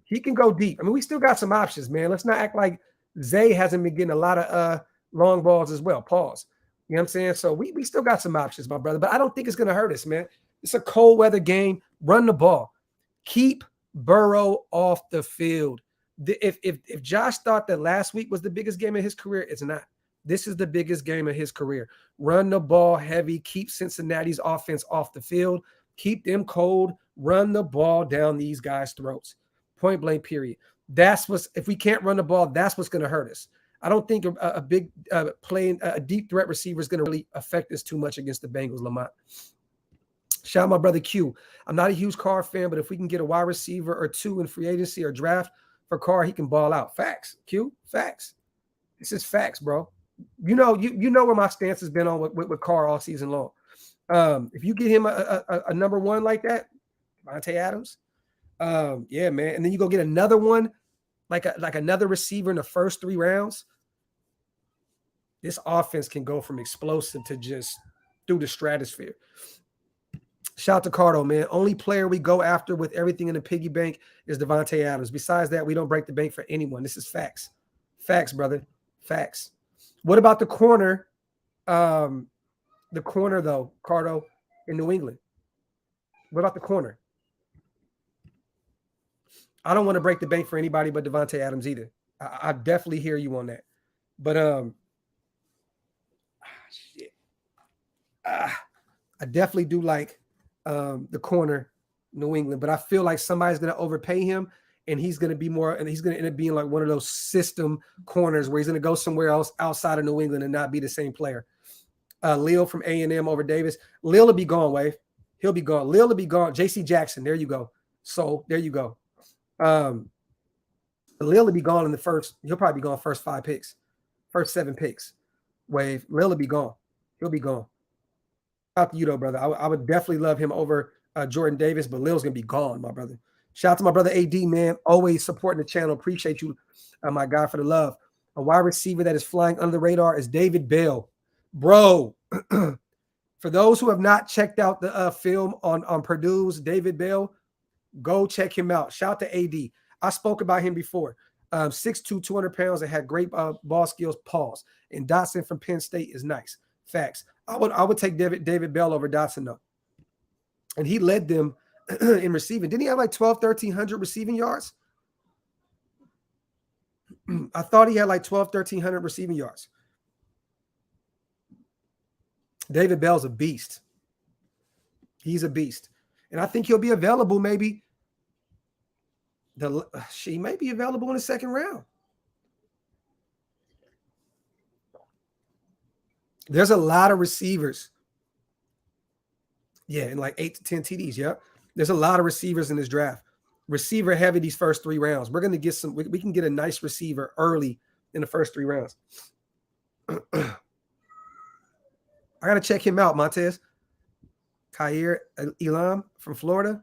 He can go deep. I mean, we still got some options, man. Let's not act like Zay hasn't been getting a lot of long balls as well. Pause. You know what I'm saying? So we still got some options, my brother. But I don't think it's going to hurt us, man. It's a cold weather game. Run the ball. Keep Burrow off the field. If Josh thought that last week was the biggest game of his career, it's not. This is the biggest game of his career. Run the ball heavy. Keep Cincinnati's offense off the field. Keep them cold. Run the ball down these guys' throats. Point blank, period. If we can't run the ball, that's what's going to hurt us. I don't think a big playing a deep threat receiver is going to really affect us too much against the Bengals, Lamont. Shout out my brother Q. I'm not a huge Carr fan, but if we can get a wide receiver or two in free agency or draft for Carr, he can ball out. Facts, Q. Facts. This is facts, bro. You know where my stance has been on with Carr all season long. If you get him a number one like that, Devontae Adams, yeah, man, and then you go get another one like another receiver in the first 3 rounds. This offense can go from explosive to just through the stratosphere. Shout out to Cardo, man. Only player we go after with everything in the piggy bank is Devontae Adams. Besides that, we don't break the bank for anyone. This is facts. Facts, brother. Facts. What about the corner? The corner, though, Cardo, in New England. What about the corner? I don't want to break the bank for anybody but Devontae Adams either. I definitely hear you on that. But shit. I definitely do like the corner, New England, but I feel like somebody's going to overpay him, and he's going to be more, and he's going to end up being like one of those system corners where he's going to go somewhere else outside of New England and not be the same player. Lil from A&M over Davis. Lil will be gone, Wave. He'll be gone. Lil will be gone. J.C. Jackson, there you go. So there you go. Lil will be gone in the first. He'll probably be gone first 5 picks, first 7 picks. Wave. Lil will be gone. He'll be gone. Shout out to you though, brother. I would definitely love him over Jordan Davis, but Lil's gonna be gone, my brother. Shout out to my brother AD, man. Always supporting the channel. Appreciate you, my guy, for the love. A wide receiver that is flying under the radar is David Bell, bro. For those who have not checked out the film on Purdue's David Bell, go check him out. Shout out to AD. I spoke about him before. 6'2", 200 pounds, and had great ball skills. Pause. And Dotson from Penn State is nice. Facts. I would take David Bell over Dotson though. And he led them in receiving. Didn't he have like 1,300 receiving yards? I thought he had like 1,300 receiving yards. David Bell's a beast. He's a beast. And I think he'll be available maybe. She may be available in the second round. There's a lot of receivers. Yeah, and like 8 to 10 TDs. Yep. There's a lot of receivers in this draft. Receiver heavy these first 3 rounds. We're going to get some. We can get a nice receiver early in the first 3 rounds. I got to check him out, Montez. Khair Elam from Florida.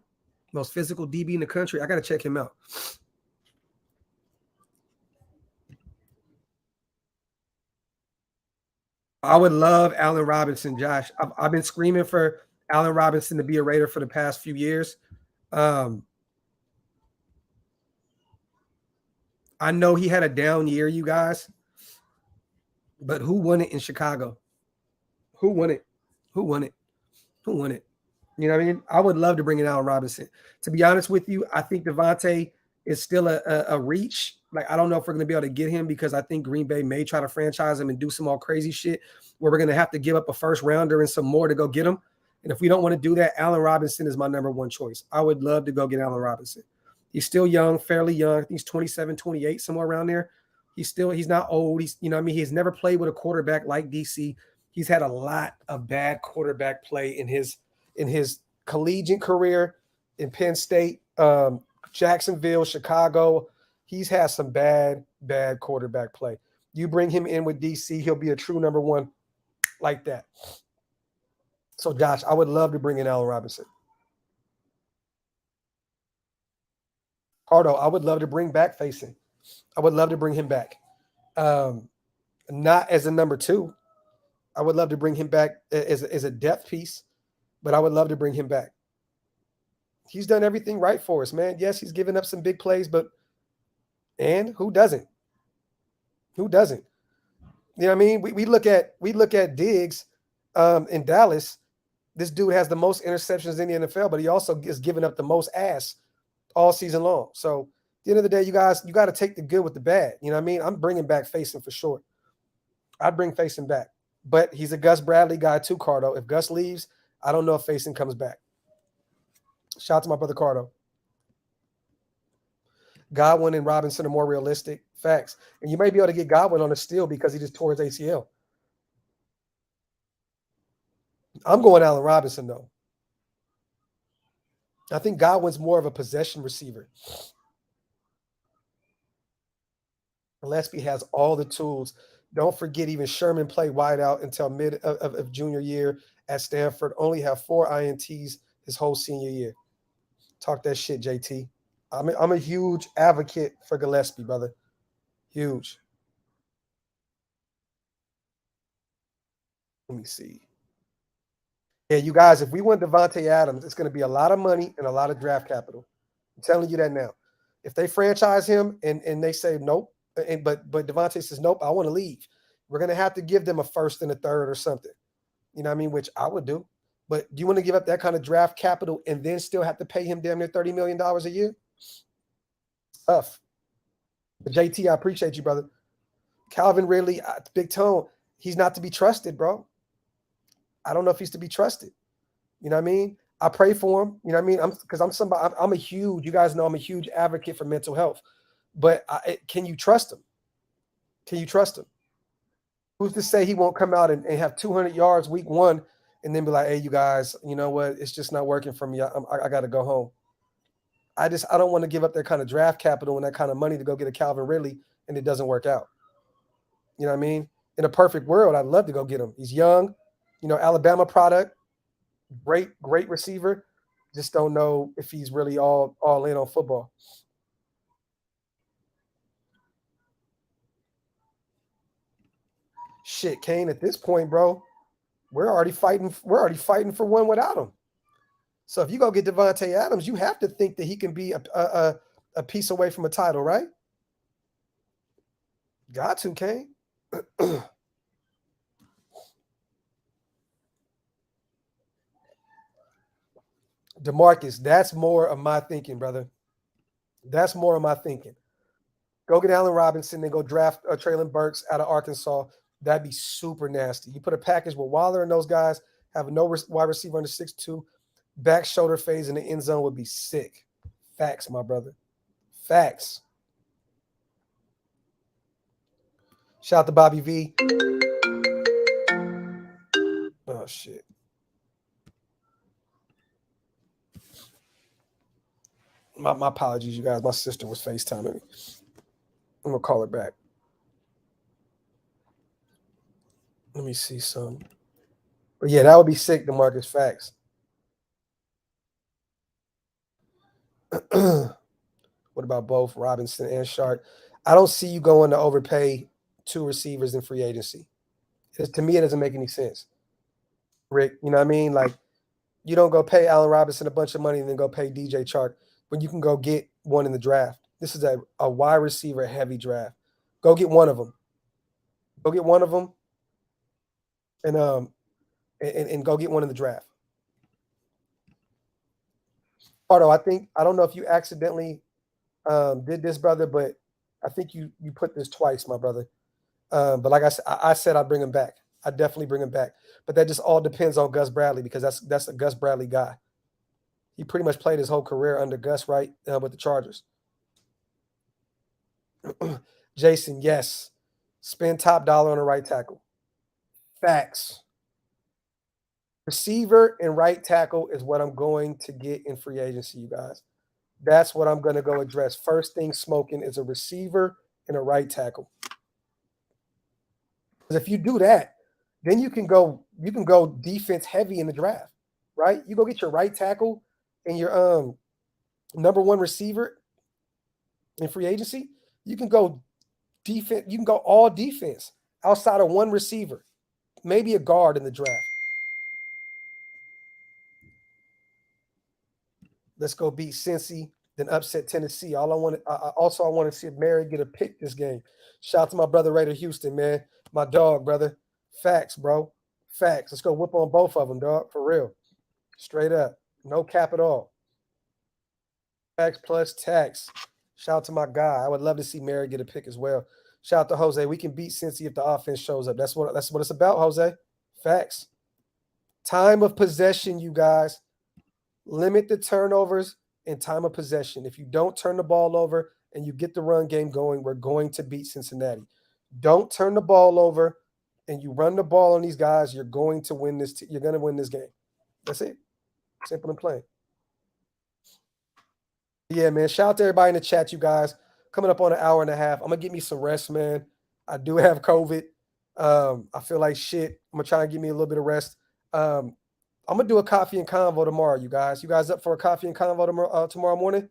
Most physical DB in the country. I got to check him out. I would love Allen Robinson, Josh. I've been screaming for Allen Robinson to be a Raider for the past few years. I know he had a down year, you guys. But who won it in Chicago? Who won it? Who won it? Who won it? You know what I mean? I would love to bring in Allen Robinson. To be honest with you, I think Devontae is still a reach. Like, I don't know if we're going to be able to get him because I think Green Bay may try to franchise him and do some all crazy shit where we're going to have to give up a first rounder and some more to go get him. And if we don't want to do that, Allen Robinson is my number 1 choice. I would love to go get Allen Robinson. He's still young, fairly young. I think he's 27, 28, somewhere around there. He's not old. He's, you know what I mean? He's never played with a quarterback like DC. He's had a lot of bad quarterback play in his collegiate career in Penn State, Jacksonville, Chicago. He's had some bad quarterback play. You bring him in with DC, he'll be a true number 1 like that. So, Josh, I would love to bring in Allen Robinson. Cardo, I would love to bring back Facing. I would love to bring him back. Not as a number 2. I would love to bring him back as a depth piece, but I would love to bring him back. He's done everything right for us, man. Yes, he's given up some big plays, and who doesn't? Who doesn't? You know what I mean? We look at Diggs in Dallas. This dude has the most interceptions in the NFL, but he also is giving up the most ass all season long. So at the end of the day, you got to take the good with the bad. You know what I mean? I'm bringing back Facing for sure. I'd bring Facing back. But he's a Gus Bradley guy too, Cardo. If Gus leaves, I don't know if Facing comes back. Shout out to my brother Cardo. Godwin and Robinson are more realistic. Facts. And you may be able to get Godwin on a steal because he just tore his ACL. I'm going Allen Robinson, though. I think Godwin's more of a possession receiver. Gillespie has all the tools. Don't forget, even Sherman played wide out until mid of junior year at Stanford. Only have 4 INTs his whole senior year. Talk that shit, JT. I'm a huge advocate for Gillespie, brother. Huge. Let me see. Yeah, you guys, if we want Devontae Adams, it's going to be a lot of money and a lot of draft capital. I'm telling you that now. If they franchise him and they say nope, but Devontae says nope, I want to leave, we're going to have to give them a first and a third or something. You know what I mean? Which I would do. But do you want to give up that kind of draft capital and then still have to pay him damn near $30 million a year? Tough. But JT, I appreciate you, brother. Calvin Ridley, Big Tone, he's not to be trusted, bro. I don't know if he's to be trusted. You know what I mean? I pray for him. You know what I mean? I'm a huge, you guys know I'm a huge advocate for mental health. But can you trust him? Can you trust him? Who's to say he won't come out and have 200 yards week one and then be like, hey, you guys, you know what? It's just not working for me. I got to go home. I don't want to give up that kind of draft capital and that kind of money to go get a Calvin Ridley and it doesn't work out. You know what I mean? In a perfect world, I'd love to go get him. He's young, you know, Alabama product, great receiver. Just don't know if he's really all in on football. Shit, Kane, at this point, bro, we're already fighting for one without him. So if you go get Devontae Adams, you have to think that he can be a piece away from a title, right? Got to, Kane. DeMarcus, that's more of my thinking, brother. That's more of my thinking. Go get Allen Robinson, then go draft Traylon Burks out of Arkansas. That'd be super nasty. You put a package with Waller and those guys, have no wide receiver under 6'2", back shoulder phase in the end zone would be sick. Facts, my brother. Facts. Shout out to Bobby V. Oh, shit. My apologies, you guys. My sister was FaceTiming me. I'm going to call her back. Let me see some. But yeah, that would be sick, DeMarcus. Facts. What about both Robinson and Shark? I don't see you going to overpay two receivers in free agency. To me, it doesn't make any sense. Rick, you know what I mean? Like, you don't go pay Allen Robinson a bunch of money and then go pay DJ Chark when you can go get one in the draft. This is a wide receiver heavy draft. Go get one of them. Go get one of them and go get one in the draft. Pardo, I don't know if you accidentally did this, brother, but I think you put this twice, my brother. But like I said, I'd bring him back. I'd definitely bring him back. But that just all depends on Gus Bradley because that's a Gus Bradley guy. He pretty much played his whole career under Gus, right, with the Chargers. Jason, yes. Spend top dollar on a right tackle. Facts. Receiver and right tackle is what I'm going to get in free agency, you guys. That's what I'm going to go address. First thing smoking is a receiver and a right tackle. Because if you do that, then you can go defense heavy in the draft, right? You go get your right tackle and your number one receiver in free agency. You can go defense. You can go all defense outside of one receiver, maybe a guard in the draft. Let's go beat Cincy, then upset Tennessee. I want to see Mary get a pick this game. Shout out to my brother Raider Houston, man. My dog, brother. Facts, bro. Facts. Let's go whip on both of them, dog. For real. Straight up. No cap at all. Facts plus tax. Shout out to my guy. I would love to see Mary get a pick as well. Shout out to Jose. We can beat Cincy if the offense shows up. That's what it's about, Jose. Facts. Time of possession, you guys. Limit the turnovers and time of possession. If you don't turn the ball over and you get the run game going, we're going to beat Cincinnati. Don't turn the ball over and you run the ball on these guys, you're going to win this. You're going to win this game. That's it. Simple and plain. Yeah, man. Shout out to everybody in the chat, you guys. Coming up on an hour and a half. I'm going to get me some rest, man. I do have COVID. I feel like shit. I'm going to try and give me a little bit of rest. I'm going to do a coffee and convo tomorrow, you guys. You guys up for a coffee and convo tomorrow morning?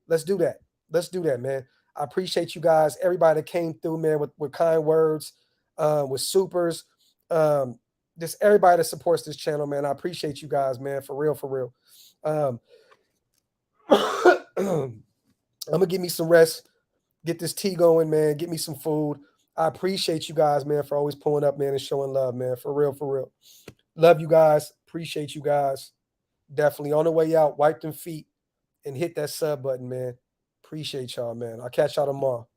Let's do that. Let's do that, man. I appreciate you guys. Everybody that came through, man, with kind words, with supers. You just everybody that supports this channel, man. I appreciate you guys, man. For real, for real. I'm gonna give me some rest, get this tea going, man. Get me some food. I appreciate you guys, man, for always pulling up, man, and showing love, man. For real, for real. Love you guys. Appreciate you guys. Definitely on the way out, wipe them feet and hit that sub button, man. Appreciate y'all, man. I'll catch y'all tomorrow.